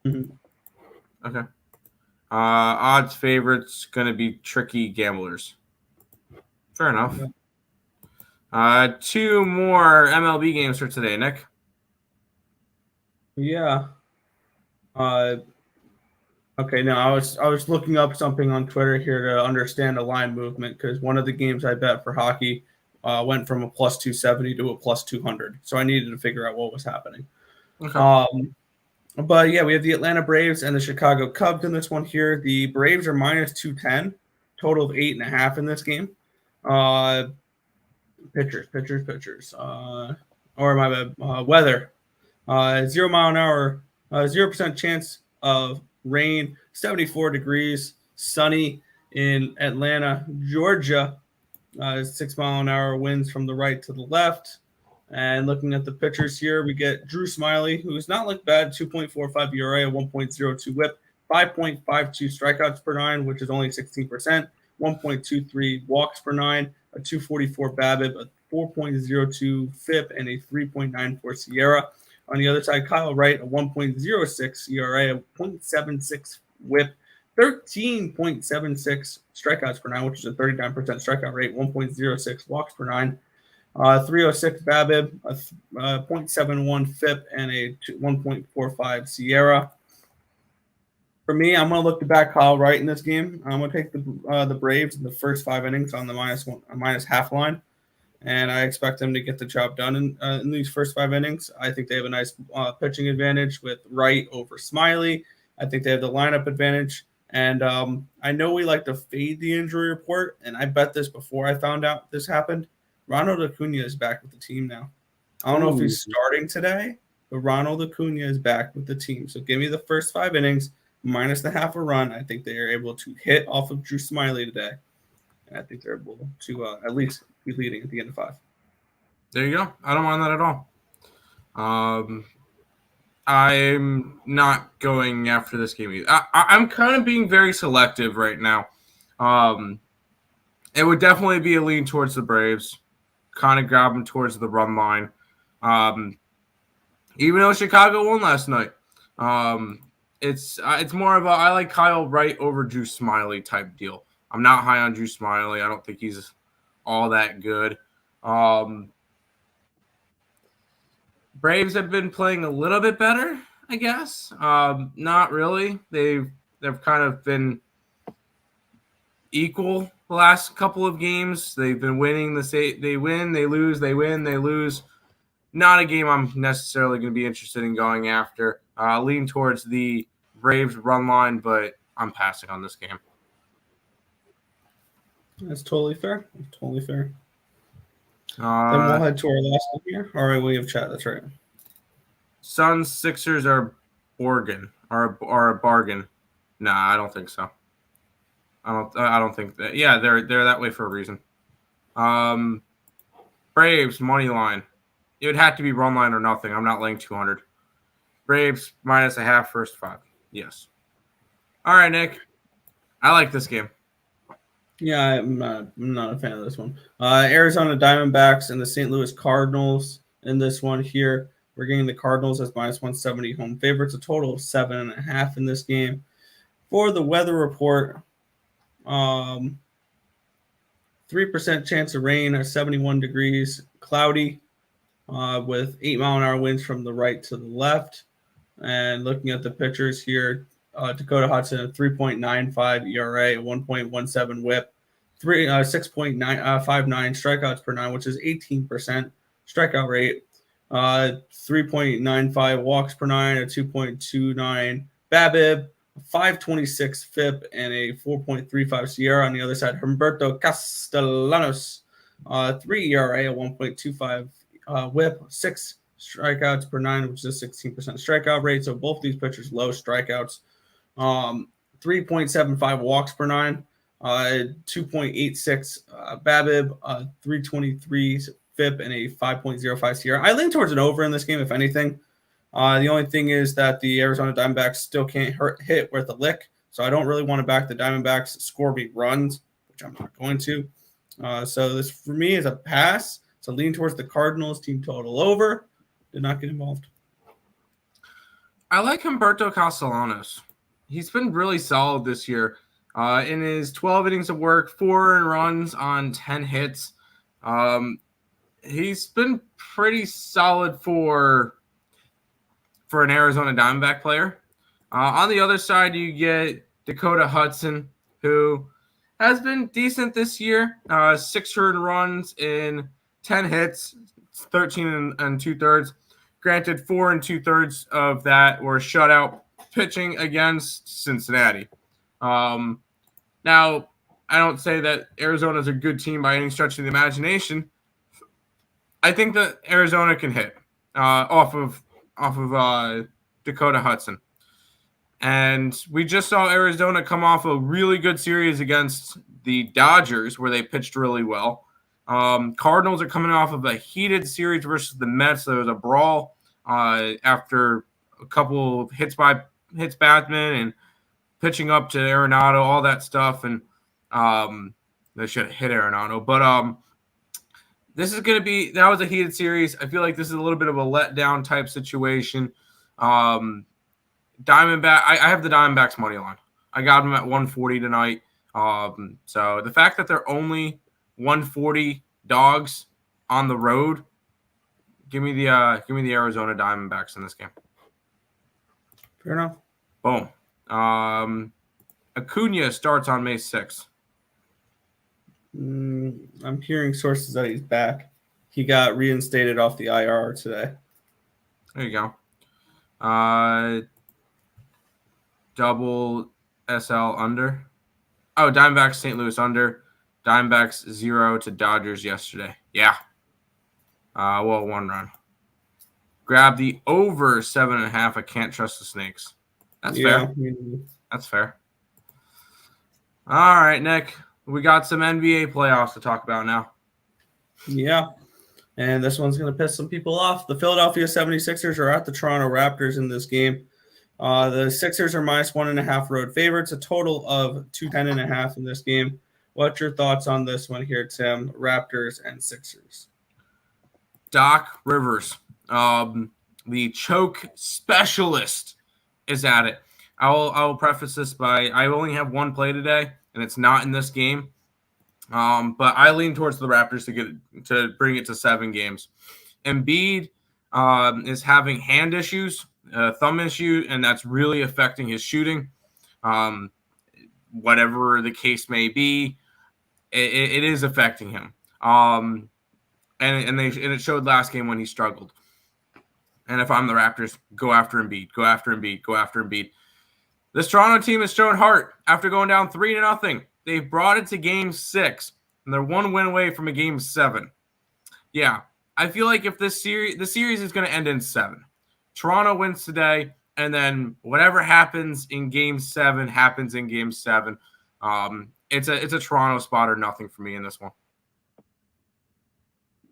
Mm-hmm. Okay. Odds favorites going to be tricky gamblers. Fair enough. Yeah. 2 more MLB games for today, Nick. Yeah. Okay, now I was looking up something on Twitter here to understand the line movement because one of the games I bet for hockey went from a +270 to a +200. So I needed to figure out what was happening. Okay. But yeah, we have the Atlanta Braves and the Chicago Cubs in this one here. The Braves are -210, total of 8.5 in this game. Pitchers. Or my bad. Weather. 0 mile an hour, 0% chance of rain, 74 degrees, sunny in Atlanta, Georgia. 6 mile an hour winds from the right to the left. And looking at the pitchers here, we get Drew Smyly, who's not looked bad, 2.45 ERA, 1.02 WHIP, 5.52 strikeouts per nine, which is only 16%, 1.23 walks per nine, a 2.44 BABIP, a 4.02 FIP, and a 3.94 Sierra. On the other side, Kyle Wright, a 1.06 ERA, a 0.76 WHIP, 13.76 strikeouts per nine, which is a 39% strikeout rate, 1.06 walks per nine, 3.06 BABIP, a 0.71 FIP, and a 1.45 Sierra. For me, I'm going to look to back Kyle Wright in this game. I'm going to take the Braves in the first 5 innings on the minus half line. And I expect them to get the job done in these first 5 innings. I think they have a nice pitching advantage with Wright over Smyly. I think they have the lineup advantage. And I know we like to fade the injury report, and I bet this before I found out this happened. Ronald Acuna is back with the team now. I don't know if he's starting today, but Ronald Acuna is back with the team. So give me the first 5 innings, minus the half a run. I think they are able to hit off of Drew Smyly today. And I think they're able to at least be leading at the end of 5. There you go. I don't mind that at all. I'm not going after this game either. I'm kind of being very selective right now. It would definitely be a lean towards the Braves, kind of grab them towards the run line. Even though Chicago won last night, it's more of a I like Kyle Wright over Drew Smyly type deal. I'm not high on Drew Smyly. I don't think he's all that good. Braves have been playing a little bit better, I guess. Not really. They've kind of been equal the last couple of games. They've been winning. They win, they lose, they win, they lose. Not a game I'm necessarily going to be interested in going after. Lean towards the Braves run line, but I'm passing on this game. That's totally fair. Totally fair. Then we'll head to our last one here. All right, we have chat. That's right. Suns Sixers are a bargain. Nah, I don't think so. I don't think that. Yeah, they're that way for a reason. Braves money line. It would have to be run line or nothing. I'm not laying 200. Braves minus a half first 5. Yes. All right, Nick. I like this game. Yeah, I'm not a fan of this one. Arizona Diamondbacks and the St. Louis Cardinals in this one here. We're getting the Cardinals as minus 170 home favorites, a total of 7.5 in this game. For the weather report, 3% chance of rain or 71 degrees, cloudy, with 8-mile-an-hour winds from the right to the left. And looking at the pictures here, Dakota Hudson, a 3.95 ERA, 1.17 WHIP, 6.59 strikeouts per nine, which is 18% strikeout rate, 3.95 walks per nine, a 2.29 BABIP, 5.26 FIP, and a 4.35 Sierra. On the other side, Humberto Castellanos, 3 ERA, a 1.25 WHIP, 6 strikeouts per nine, which is a 16% strikeout rate. So both these pitchers low strikeouts. 3.75 walks per nine, 2.86 BABIP, 323 FIP, and a 5.05 Sierra. I lean towards an over in this game, if anything. The only thing is that the Arizona Diamondbacks still can't hit worth a lick, so I don't really want to back the Diamondbacks score me runs, which I'm not going to. So this for me is a pass. So lean towards the Cardinals team total over. Did not get involved. I like Humberto Castellanos. He's been really solid this year. In his 12 innings of work, 4 runs on 10 hits. He's been pretty solid for an Arizona Diamondback player. On the other side, you get Dakota Hudson, who has been decent this year. 6 earned runs in 10 hits, 13 and 2/3. Granted, 4 and 2/3 of that were shutout pitching against Cincinnati. Now, I don't say that Arizona is a good team by any stretch of the imagination. I think that Arizona can hit off of Dakota Hudson. And we just saw Arizona come off a really good series against the Dodgers where they pitched really well. Cardinals are coming off of a heated series versus the Mets. There was a brawl after a couple of hits Batman and pitching up to Arenado, all that stuff. And they should have hit Arenado. But this is going to be – that was a heated series. I feel like this is a little bit of a letdown type situation. Diamondback – I have the Diamondbacks money line. I got them at 140 tonight. So the fact that they're only 140 dogs on the road, give me the Arizona Diamondbacks in this game. Fair enough. Boom. Acuna starts on May 6th. I'm hearing sources that he's back. He got reinstated off the IR today. There you go. Double SL under. Oh, Diamondbacks St. Louis under. Diamondbacks 0 to Dodgers yesterday. Yeah. 1 run. Grab the over 7.5. I can't trust the Snakes. That's fair. That's fair. All right, Nick. We got some NBA playoffs to talk about now. Yeah. And this one's going to piss some people off. The Philadelphia 76ers are at the Toronto Raptors in this game. The Sixers are minus 1.5 road favorites, a total of 210.5 in this game. What's your thoughts on this one here, Tim? Raptors and Sixers. Doc Rivers, the choke specialist, is at it. I will preface this by I only have one play today, and it's not in this game. But I lean towards the Raptors to bring it to 7 games. Embiid is having hand issues, thumb issue, and that's really affecting his shooting. Whatever the case may be, it is affecting him. And it showed last game when he struggled. And if I'm the Raptors, go after Embiid, go after Embiid, go after Embiid. This Toronto team has shown heart after going down 3-0. They've brought it to Game 6, and they're 1 win away from a Game 7. Yeah, I feel like if the series is going to end in 7. Toronto wins today, and then whatever happens in Game 7 happens in Game 7. It's a Toronto spot or nothing for me in this one.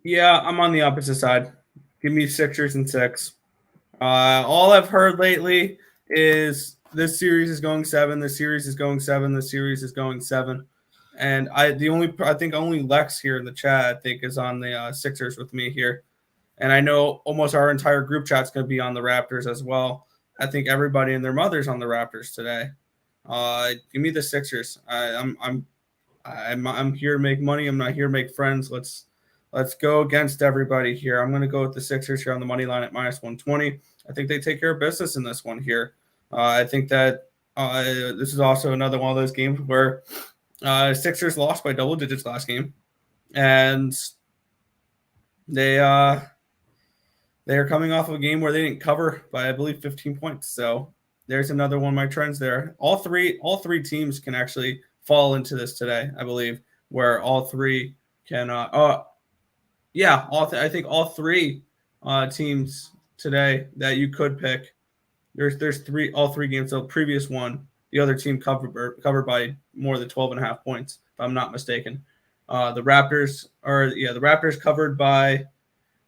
Yeah, I'm on the opposite side. Give me Sixers and 6. All I've heard lately is this series is going 7. This series is going 7. This series is going 7. And I think only Lex here in the chat I think is on the Sixers with me here. And I know almost our entire group chat's going to be on the Raptors as well. I think everybody and their mother's on the Raptors today. Give me the Sixers. I'm here to make money. I'm not here to make friends. Let's go against everybody here. I'm going to go with the Sixers here on the money line at -120. I think they take care of business in this one here. I think that this is also another one of those games where Sixers lost by double digits last game, and they are coming off of a game where they didn't cover by, I believe, 15 points. So there's another one of my trends there. All three teams can actually fall into this today, I believe, where all three can. I think all three teams today that you could pick. There's all three games. So previous one, the other team covered by more than 12.5 points, if I'm not mistaken. The Raptors covered by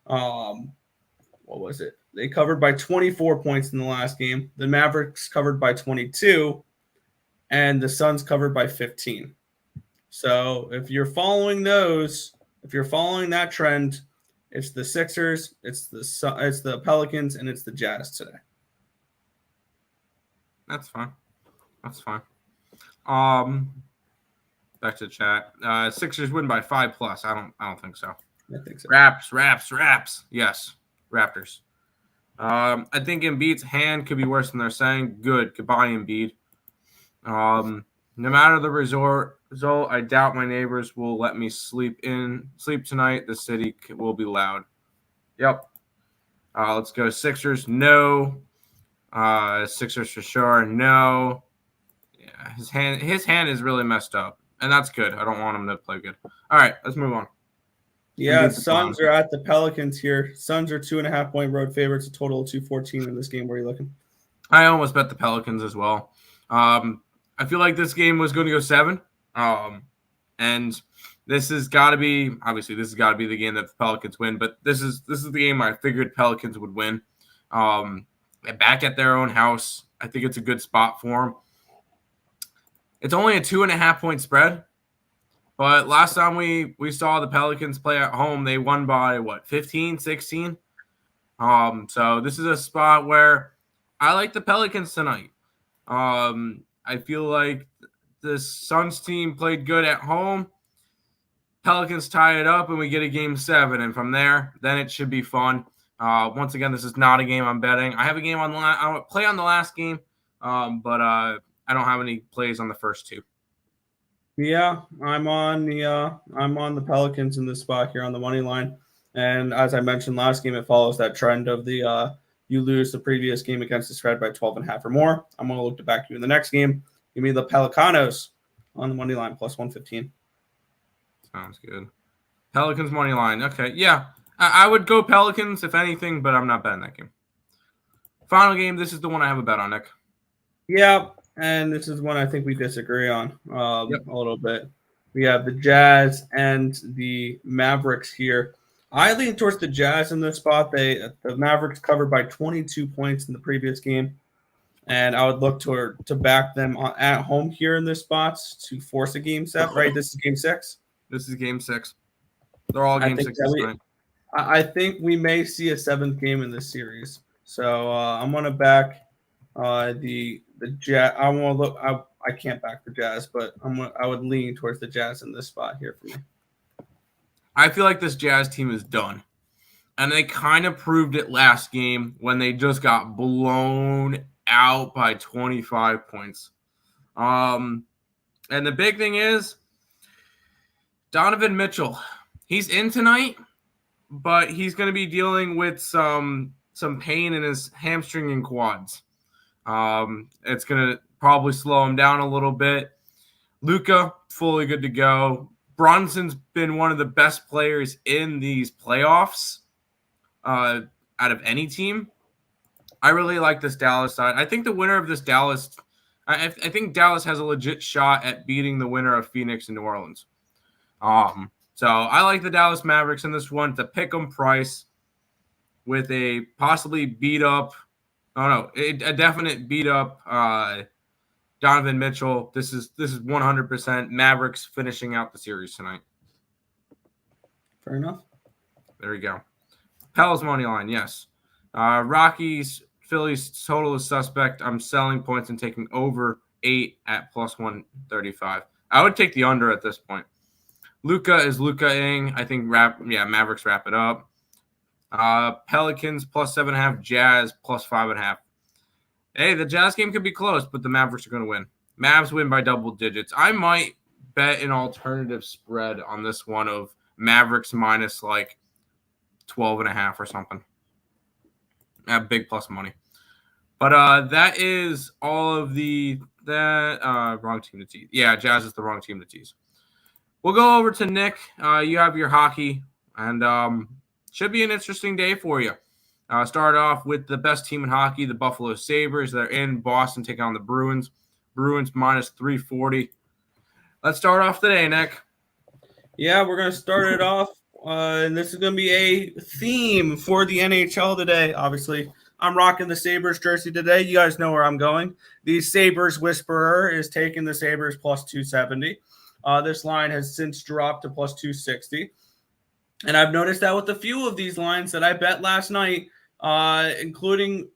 what was it? They covered by 24 points in the last game. The Mavericks covered by 22, and the Suns covered by 15. So if you're following that trend, it's the Sixers, it's the Pelicans, and it's the Jazz today. That's fine. Back to the chat. Sixers win by 5+. I don't think so. I think so. Raps. Yes, Raptors. I think Embiid's hand could be worse than they're saying. Good. Goodbye, Embiid. No matter the result, I doubt my neighbors will let me sleep tonight. The city will be loud. Yep. Let's go Sixers. No. Sixers for sure. No. Yeah, his hand is really messed up, and that's good. I don't want him to play good. All right, let's move on. Yeah, Suns are at the Pelicans here. Suns are 2.5-point road favorites, a total of 214 in this game. Where are you looking? I almost bet the Pelicans as well. I feel like this game was going to go 7. And this has got to be the game that the Pelicans win. But this is the game I figured Pelicans would win. Back at their own house, I think it's a good spot for them. It's only a 2.5-point spread. But last time we saw the Pelicans play at home, they won by, 15, 16? So this is a spot where I like the Pelicans tonight. I feel like the Suns team played good at home. Pelicans tie it up, and we get a Game 7. And from there, then it should be fun. Once again, this is not a game I'm betting. I have a game I play on the last game, but I don't have any plays on the first 2. Yeah, I'm on the Pelicans in this spot here on the money line, and as I mentioned last game, it follows that trend of the you lose the previous game against the spread by 12.5 or more. I'm going to look to back you in the next game. Give me the Pelicanos on the money line plus 115. Sounds good. Pelicans money line. Okay, yeah, I would go Pelicans if anything, but I'm not betting that game. Final game. This is the one I have a bet on, Nick. Yeah. And this is one I think we disagree on a little bit. We have the Jazz and the Mavericks here. I lean towards the Jazz in this spot. The Mavericks covered by 22 points in the previous game. And I would look to back them at home here in this spot to force a Game 7, right? This is Game 6? This is Game 6. They're all Game 6 tonight. I think we may see a 7th game in this series. So I'm going to back the Jazz. I want to look. I can't back the Jazz, but I would lean towards the Jazz in this spot here for me. I feel like this Jazz team is done, and they kind of proved it last game when they just got blown out by 25 points. And the big thing is Donovan Mitchell. He's in tonight, but he's going to be dealing with some pain in his hamstring and quads. It's going to probably slow him down a little bit. Luka, fully good to go. Brunson's been one of the best players in these playoffs out of any team. I really like this Dallas side. I think the winner of this Dallas, I think Dallas has a legit shot at beating the winner of Phoenix and New Orleans. So I like the Dallas Mavericks in this one to pick 'em price with a possibly beat up, a definite beat up Donovan Mitchell. This is 100% Mavericks finishing out the series tonight. Fair enough. There we go. Pels money line, yes. Rockies, Phillies total is suspect. I'm selling points and taking over 8 at plus 135. I would take the under at this point. Luka is Luka-ing. I think Mavericks wrap it up. Pelicans plus 7.5. Jazz plus 5.5. Hey, the Jazz game could be close, but the Mavericks are going to win. Mavs win by double digits. I might bet an alternative spread on this one of Mavericks minus like 12.5 or something. Big plus money. But that is all of wrong team to tease. Yeah, Jazz is the wrong team to tease. We'll go over to Nick. You have your hockey, and should be an interesting day for you. Start off with the best team in hockey, the Buffalo Sabres. They're in Boston taking on the Bruins. Bruins minus 340. Let's start off today, Nick. Yeah, we're going to start it off. And this is going to be a theme for the NHL today. Obviously, I'm rocking the Sabres jersey today. You guys know where I'm going. The Sabres Whisperer is taking the Sabres plus 270. This line has since dropped to plus 260. And I've noticed that with a few of these lines that I bet last night, including,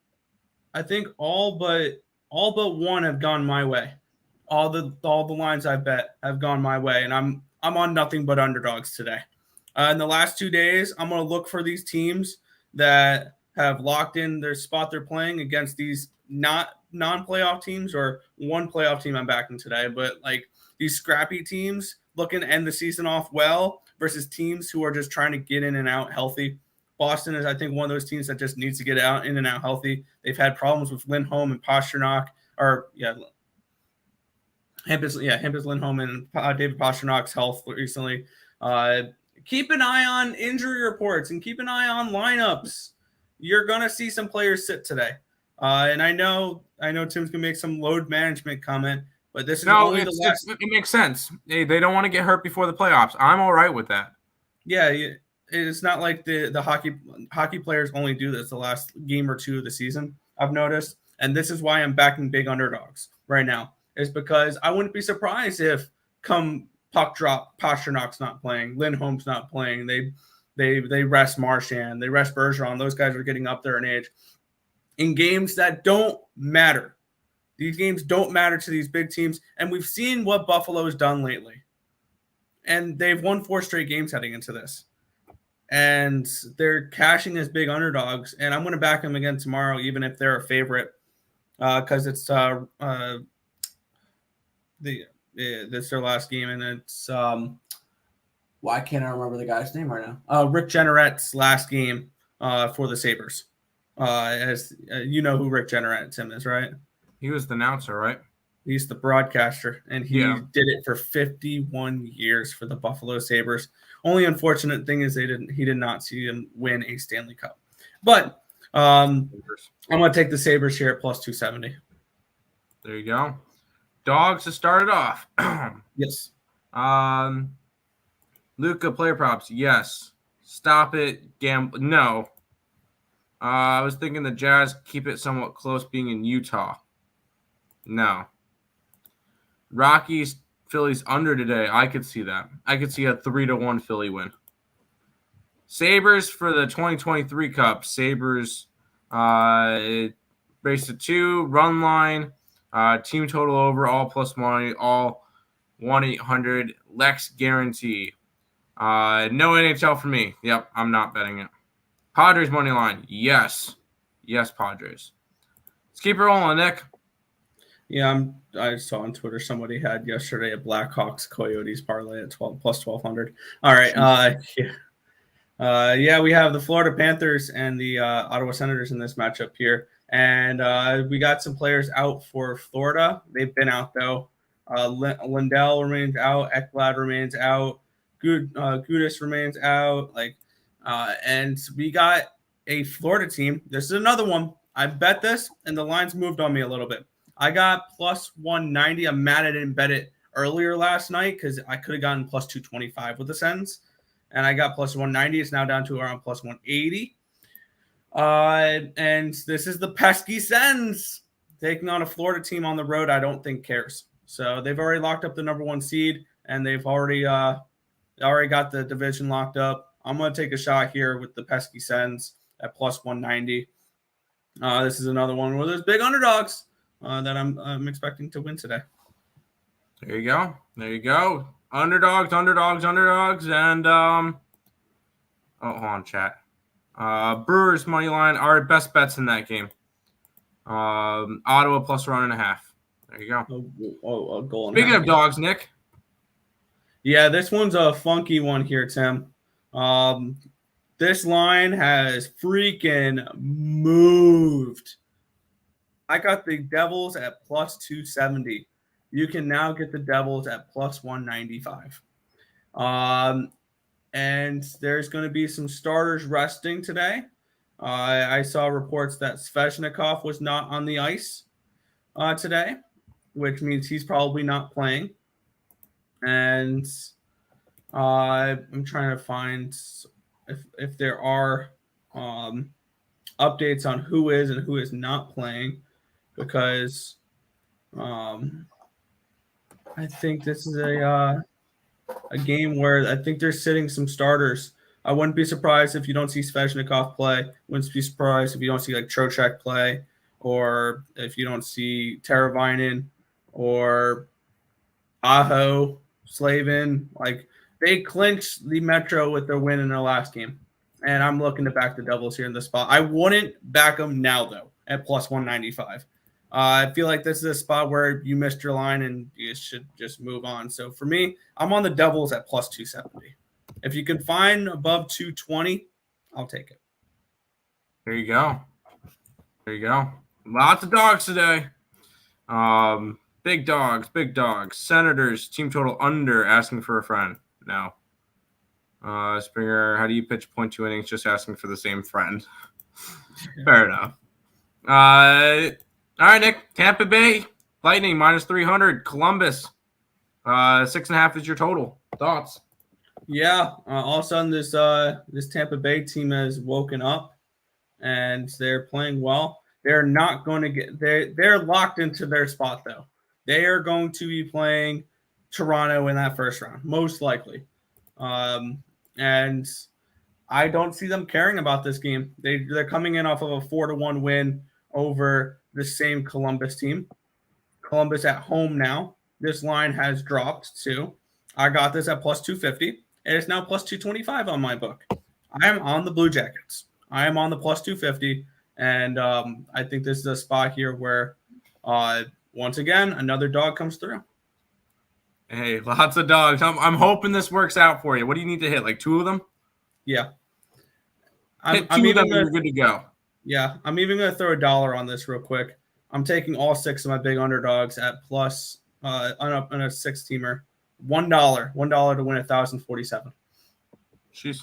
I think all but one have gone my way. All the lines I bet have gone my way, and I'm on nothing but underdogs today. In the last 2 days, I'm going to look for these teams that have locked in their spot they're playing against these non-playoff teams, or one playoff team I'm backing today, but like these scrappy teams looking to end the season off well versus teams who are just trying to get in and out healthy. Boston is, I think, one of those teams that just needs to get in and out healthy. They've had problems with Lindholm and Pastrnak, Hampus Lindholm and David Pastrnak's health recently. Keep an eye on injury reports and keep an eye on lineups. You're gonna see some players sit today, and I know Tim's gonna make some load management comment, but this is only the last. It makes sense. They don't want to get hurt before the playoffs. I'm all right with that. Yeah, it's not like the hockey players only do this the last game or two of the season. I've noticed, and this is why I'm backing big underdogs right now. Is because I wouldn't be surprised if come puck drop, Pasternak's not playing, Lindholm's not playing. They rest Marchand, they rest Bergeron. Those guys are getting up there in age. In games that don't matter. These games don't matter to these big teams, and we've seen what Buffalo's done lately. And they've won 4 straight games heading into this. And they're cashing as big underdogs, and I'm going to back them again tomorrow, even if they're a favorite, because it's that's their last game, and it's why can't I remember the guy's name right now? Rick Jeanneret's last game for the Sabres. As you know who Rick Jeanneret, Tim, is, right? He was the announcer, right? He's the broadcaster, and he did it for 51 years for the Buffalo Sabres. Only unfortunate thing is he did not see him win a Stanley Cup. But I'm going to take the Sabres here at plus 270. There you go. Dogs to start it off. Yes. Luka, player props. Yes. Stop it. Gamble. No. I was thinking the Jazz keep it somewhat close being in Utah. No. Rockies, Phillies under today. I could see that. I could see a 3-1 Philly win. Sabres for the 2023 Cup. Sabres race to 2. Run line. Team total over. All plus money. All 1-800. Lex guarantee. No NHL for me. Yep, I'm not betting it. Padres money line. Yes. Yes, Padres. Let's keep it rolling, Nick. Yeah, I saw on Twitter somebody had yesterday a Blackhawks Coyotes parlay at 12 plus 1,200. All right. We have the Florida Panthers and the Ottawa Senators in this matchup here. And we got some players out for Florida. They've been out, though. Lindell remains out. Ekblad remains out. Gudis remains out. And we got a Florida team. This is another one. I bet this, and the lines moved on me a little bit. I got plus 190. I'm mad I didn't bet it earlier last night because I could have gotten plus 225 with the Sens. And I got plus 190. It's now down to around plus 180. And this is the pesky Sens taking on a Florida team on the road I don't think cares. So they've already locked up the number 1 seed, and they've already got the division locked up. I'm going to take a shot here with the pesky Sens at plus 190. This is another one where there's big underdogs that I'm expecting to win today. There you go. Underdogs. And hold on, chat. Brewers money line, our best bets in that game. Ottawa plus 1.5. There you go. A goal. Speaking of dogs, Nick. Yeah, this one's a funky one here, Tim. This line has freaking moved. I got the Devils at plus 270. You can now get the Devils at plus 195. And there's going to be some starters resting today. I saw reports that Svechnikov was not on the ice today, which means he's probably not playing. And I'm trying to find if there are updates on who is and who is not playing, because I think this is a game where I think they're sitting some starters. I wouldn't be surprised if you don't see Svechnikov play. Wouldn't be surprised if you don't see like Trocheck play, or if you don't see Teravainen or Aho, Slavin. Like, they clinched the Metro with their win in their last game. And I'm looking to back the Devils here in this spot. I wouldn't back them now, though, at plus 195. I feel like this is a spot where you missed your line and you should just move on. So for me, I'm on the Devils at plus 270. If you can find above 220, I'll take it. There you go. Lots of dogs today. Big dogs. Senators, team total under, asking for a friend. No. Springer, how do you pitch 0.2 innings just asking for the same friend? Fair enough. All right, Nick. Tampa Bay Lightning minus 300. Columbus 6.5 is your total. Thoughts? Yeah. All of a sudden, this Tampa Bay team has woken up, and they're playing well. They're not going to get. They're locked into their spot, though. They are going to be playing Toronto in that first round, most likely. And I don't see them caring about this game. They're coming in off of a 4-1 win over the same Columbus team. Columbus at home now. This line has dropped too. I got this at plus 250. And it's now plus 225 on my book. I am on the Blue Jackets. I am on the plus 250. And I think this is a spot here where, once again, another dog comes through. Hey, lots of dogs. I'm hoping this works out for you. What do you need to hit? Like 2 of them? Yeah. Hit 2 of them and you're good to go. Yeah, I'm even going to throw $1 on this real quick. I'm taking all 6 of my big underdogs at plus on a 6-teamer. $1 to win 1,047. Jeez.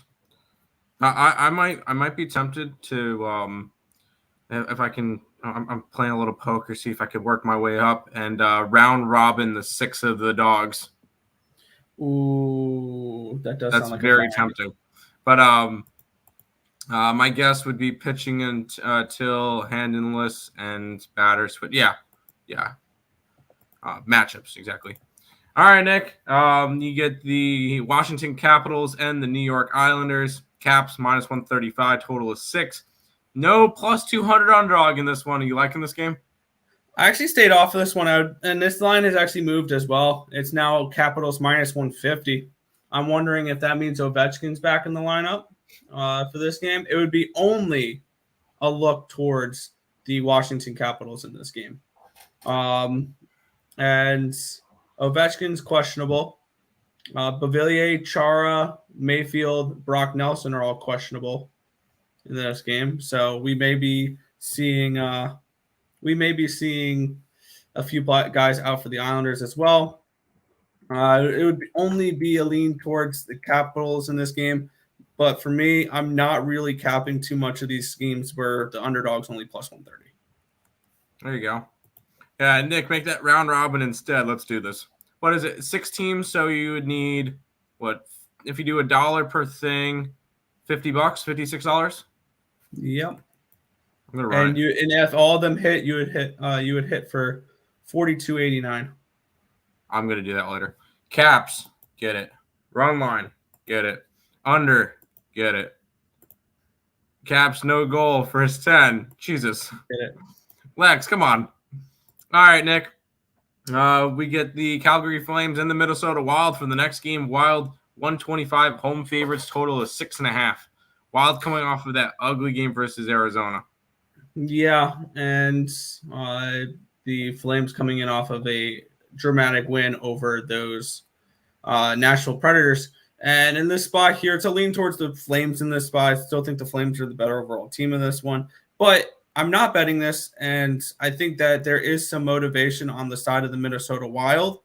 I might be tempted to if I can. I'm playing a little poker, see if I could work my way up and round robin the 6 of the dogs. Ooh, that's sound like very tempting. But my guess would be pitching until handless and batters. But yeah, matchups exactly. All right, Nick. You get the Washington Capitals and the New York Islanders. Caps minus 135. Total is 6. No plus 200 underdog in this one. Are you liking this game? I actually stayed off of this one out, and this line has actually moved as well. It's now Capitals minus 150. I'm wondering if that means Ovechkin's back in the lineup for this game. It would be only a look towards the Washington Capitals in this game. And Ovechkin's questionable. Beauvillier, Chara, Mayfield, Brock Nelson are all questionable in this game. So we may be seeing we may be seeing a few black guys out for the Islanders as well. It would only be a lean towards the Capitals in this game. But for me, I'm not really capping too much of these schemes where the underdog's only plus 130. There you go. Yeah, Nick, make that round robin instead. Let's do this. What is it? 6 teams, so you would need what? If you do $1 per thing, $50, $56. Yep. I'm gonna run And if all of them hit, you would hit for $42.89. I'm gonna do that later. Caps, get it. Run line, get it. Under, get it. Caps, no goal for his 10. Jesus. Get it. Lex, come on. All right, Nick. We get the Calgary Flames and the Minnesota Wild for the next game. Wild 125, home favorites, total of 6.5. Wild coming off of that ugly game versus Arizona. Yeah, and the Flames coming in off of a dramatic win over those Nashville Predators. And in this spot here, it's a lean towards the Flames in this spot. I still think the Flames are the better overall team in this one. But I'm not betting this, and I think that there is some motivation on the side of the Minnesota Wild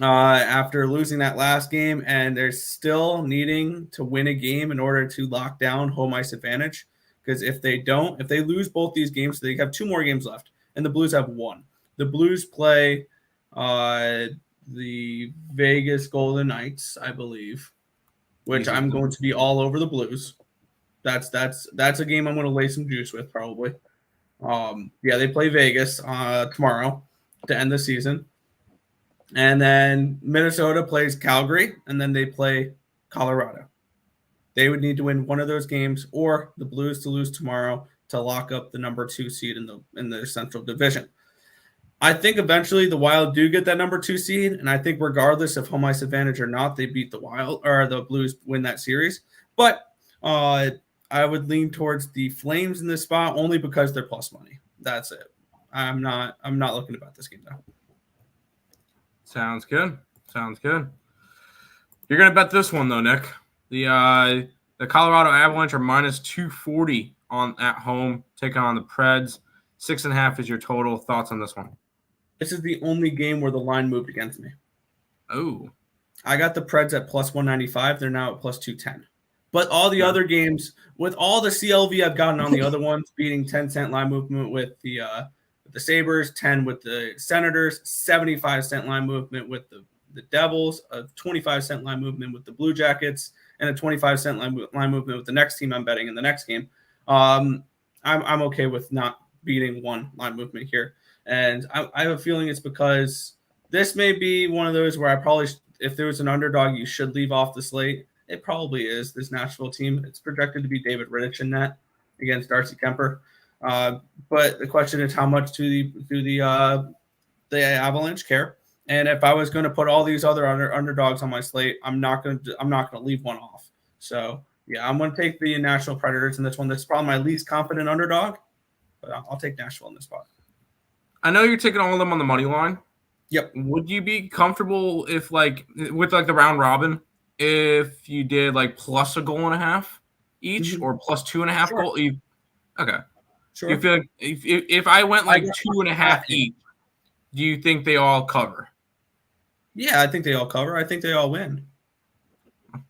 after losing that last game, and they're still needing to win a game in order to lock down home ice advantage. Because if they lose both these games, they have 2 more games left, and the Blues have 1. The Blues play the Vegas Golden Knights, I believe, which I'm going to be all over the Blues. That's a game I'm going to lay some juice with probably. They play Vegas tomorrow to end the season. And then Minnesota plays Calgary, and then they play Colorado. They would need to win one of those games or the Blues to lose tomorrow to lock up the number 2 seed in the Central Division. I think eventually the Wild do get that number 2 seed, and I think regardless of home ice advantage or not, they beat the Wild or the Blues win that series. But I would lean towards the Flames in this spot only because they're plus money. That's it. I'm not looking to bet this game though. Sounds good. You're gonna bet this one though, Nick. The Colorado Avalanche are minus 240 at home, taking on the Preds. 6.5 is your total. Thoughts on this one? This is the only game where the line moved against me. Oh. I got the Preds at plus 195. They're now at plus 210. But all the other games, with all the CLV I've gotten on the other ones, beating 10-cent line movement with the Sabres, 10 with the Senators, 75-cent line movement with the Devils, a 25-cent line movement with the Blue Jackets, and a 25-cent line movement with the next team I'm betting in the next game. I'm okay with not beating one line movement here. And I have a feeling it's because this may be one of those where I probably, if there was an underdog, you should leave off the slate. It probably is this Nashville team. It's projected to be David Rittich in that against Darcy Kemper. But the question is how much do the Avalanche care? And if I was going to put all these other underdogs on my slate, I'm not going to leave one off. So yeah, I'm going to take the Nashville Predators in this one. This is probably my least confident underdog, but I'll take Nashville in this spot. I know you're taking all of them on the money line. Yep. Would you be comfortable if with the round robin, if you did plus a goal and a half each or plus 2.5 goals? Okay. Sure. You feel like if I went 2.5 each, do you think they all cover? Yeah, I think they all cover. I think they all win.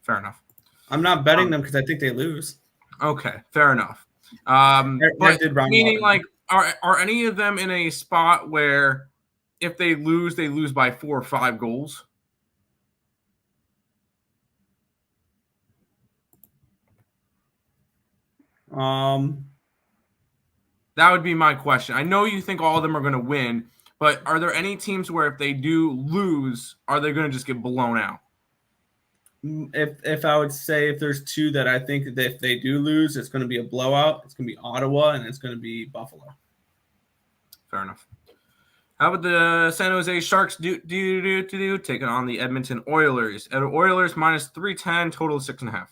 Fair enough. I'm not betting them because I think they lose. Okay, fair enough. Meaning, are any of them in a spot where if they lose by 4 or 5 goals? That would be my question. I know you think all of them are going to win, but are there any teams where if they do lose, are they going to just get blown out? If I would say if there's 2 that I think that if they do lose, it's going to be a blowout. It's going to be Ottawa and it's going to be Buffalo. Fair enough. How about the San Jose Sharks taking on the Edmonton Oilers? Oilers minus 310, total of 6.5.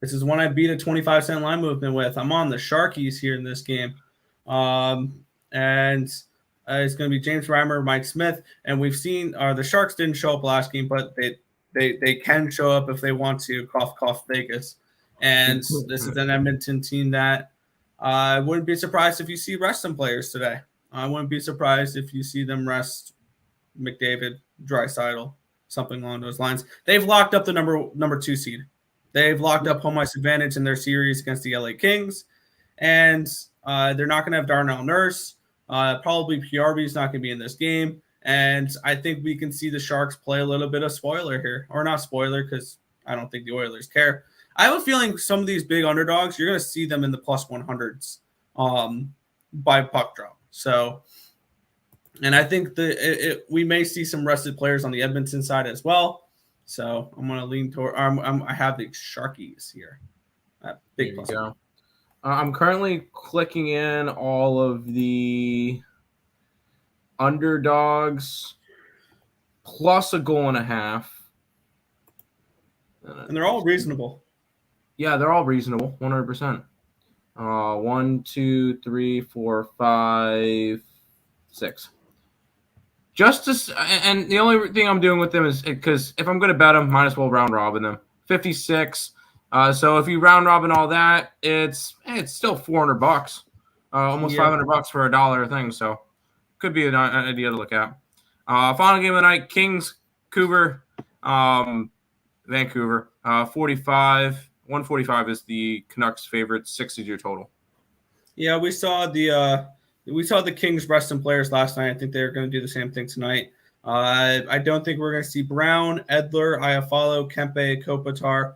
This is one I beat a 25-cent line movement with. I'm on the Sharkies here in this game. And it's going to be James Reimer, Mike Smith. And we've seen the Sharks didn't show up last game, but they can show up if they want to. Cough, cough, Vegas. And this is an Edmonton team that I wouldn't be surprised if you see rest some players today. I wouldn't be surprised if you see them rest McDavid, Draisaitl, something along those lines. They've locked up the number 2 seed. They've locked up home ice advantage in their series against the LA Kings, and they're not going to have Darnell Nurse. Probably PRB is not going to be in this game, and I think we can see the Sharks play a little bit of spoiler here, or not spoiler because I don't think the Oilers care. I have a feeling some of these big underdogs, you're going to see them in the plus 100s by puck drop. So, and I think we may see some rested players on the Edmonton side as well. So I'm going to lean toward. I have the Sharkies here. Big plus. Go. I'm currently clicking in all of the underdogs plus a goal and a half. And they're all reasonable. Yeah, they're all reasonable, 100%. 1, 2, 3, 4, 5, 6. And the only thing I'm doing with them is because if I'm going to bet them, might as well round robin them. 56. So if you round robin all that, it's still $400, almost $500 for $1 thing. So could be an idea to look at. Final game of the night: Kings, Vancouver. 145 is the Canucks' favorite. 60 your total. Yeah, we saw the Kings rest some players last night. I think they're going to do the same thing tonight. I don't think we're going to see Brown, Edler, Iafallo, Kempe, Kopitar.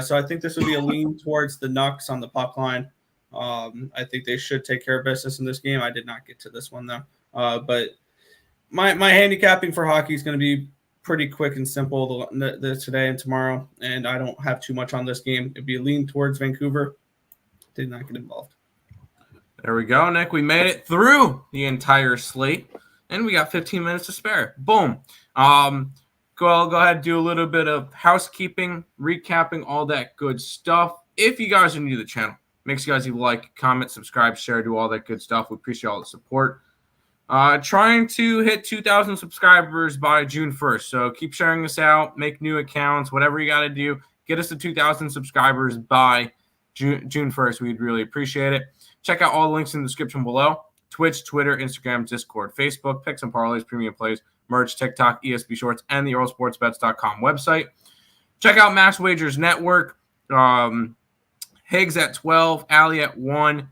So I think this would be a lean towards the Nucks on the puck line. I think they should take care of business in this game. I did not get to this one, though. But my handicapping for hockey is going to be pretty quick and simple today and tomorrow, and I don't have too much on this game. It'd be a lean towards Vancouver. Did not get involved. There we go, Nick. We made it through the entire slate, and we got 15 minutes to spare. Boom. Go ahead and do a little bit of housekeeping, recapping all that good stuff. If you guys are new to the channel, make sure you guys like, comment, subscribe, share, do all that good stuff. We appreciate all the support. Trying to hit 2,000 subscribers by June 1st. So keep sharing this out, make new accounts, whatever you got to do. Get us to 2,000 subscribers by June 1st. We'd really appreciate it. Check out all the links in the description below. Twitch, Twitter, Instagram, Discord, Facebook, Picks and Parleys, Premium Plays, Merch, TikTok, ESB Shorts, and the EarleSportsBets.com website. Check out Max Wagers Network. Higgs at 12, Allie at 1.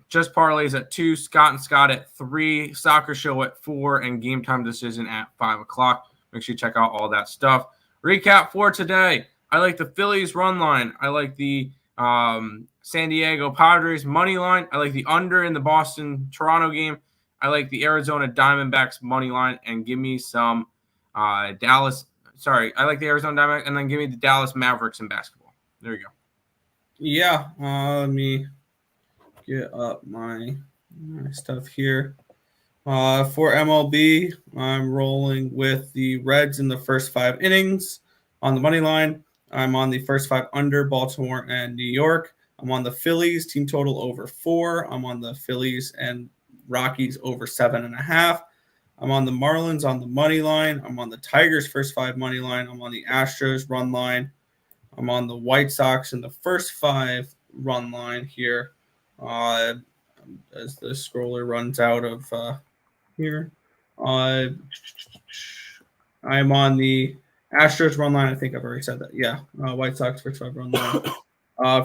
Just Parleys at 2, Scott and Scott at 3, Soccer Show at 4, and Game Time Decision at 5 o'clock. Make sure you check out all that stuff. Recap for today. I like the Phillies run line. I like the San Diego Padres money line. I like the under in the Boston-Toronto game. I like the Arizona Diamondbacks money line, and give me some Dallas. Sorry, I like the Arizona Diamondbacks, and then give me the Dallas Mavericks in basketball. There you go. Yeah, let me get up my stuff here. For MLB, I'm rolling with the Reds in the first 5 innings on the money line. I'm on the first 5 under Baltimore and New York. I'm on the Phillies team total over 4. I'm on the Phillies and Rockies over 7.5. I'm on the Marlins on the money line. I'm on the Tigers first 5 money line. I'm on the Astros run line. I'm on the White Sox in the first 5 run line here. As the scroller runs out of here. I'm on the Astros run line. I think I've already said that. Yeah, White Sox first 5 run line.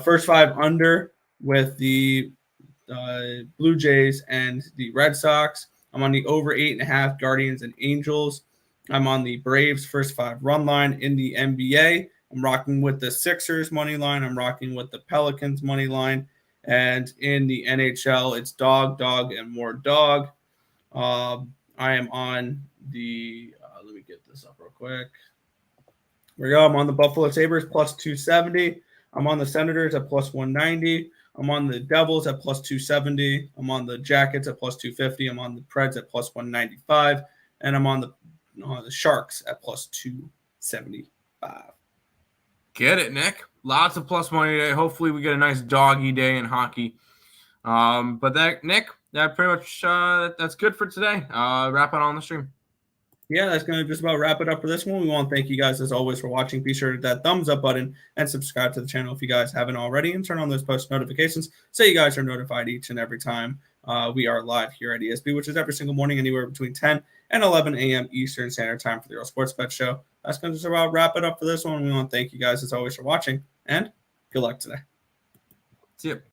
First 5 under with the Blue Jays and the Red Sox. I'm on the over 8.5 Guardians and Angels. I'm on the Braves first 5 run line in the NBA. I'm rocking with the Sixers money line. I'm rocking with the Pelicans money line. And in the NHL, it's dog, and more dog. I am on the let me get this up real quick. Here we go. I'm on the Buffalo Sabres plus 270. I'm on the Senators at plus 190. I'm on the Devils at plus 270. I'm on the Jackets at plus 250. I'm on the Preds at plus 195. And I'm on the Sharks at plus 275. Get it, Nick. Lots of plus money today. Hopefully we get a nice doggy day in hockey. But that, Nick, that pretty much that's good for today. Wrap it on the stream. Yeah, that's going to just about wrap it up for this one. We want to thank you guys as always for watching. Be sure to hit that thumbs up button and subscribe to the channel if you guys haven't already, and turn on those post notifications so you guys are notified each and every time we are live here at ESB, which is every single morning, anywhere between 10 and 11 a.m. Eastern Standard Time for the Earle Sports Bet Show. That's going to just about wrap it up for this one. We want to thank you guys as always for watching, and good luck today. See you.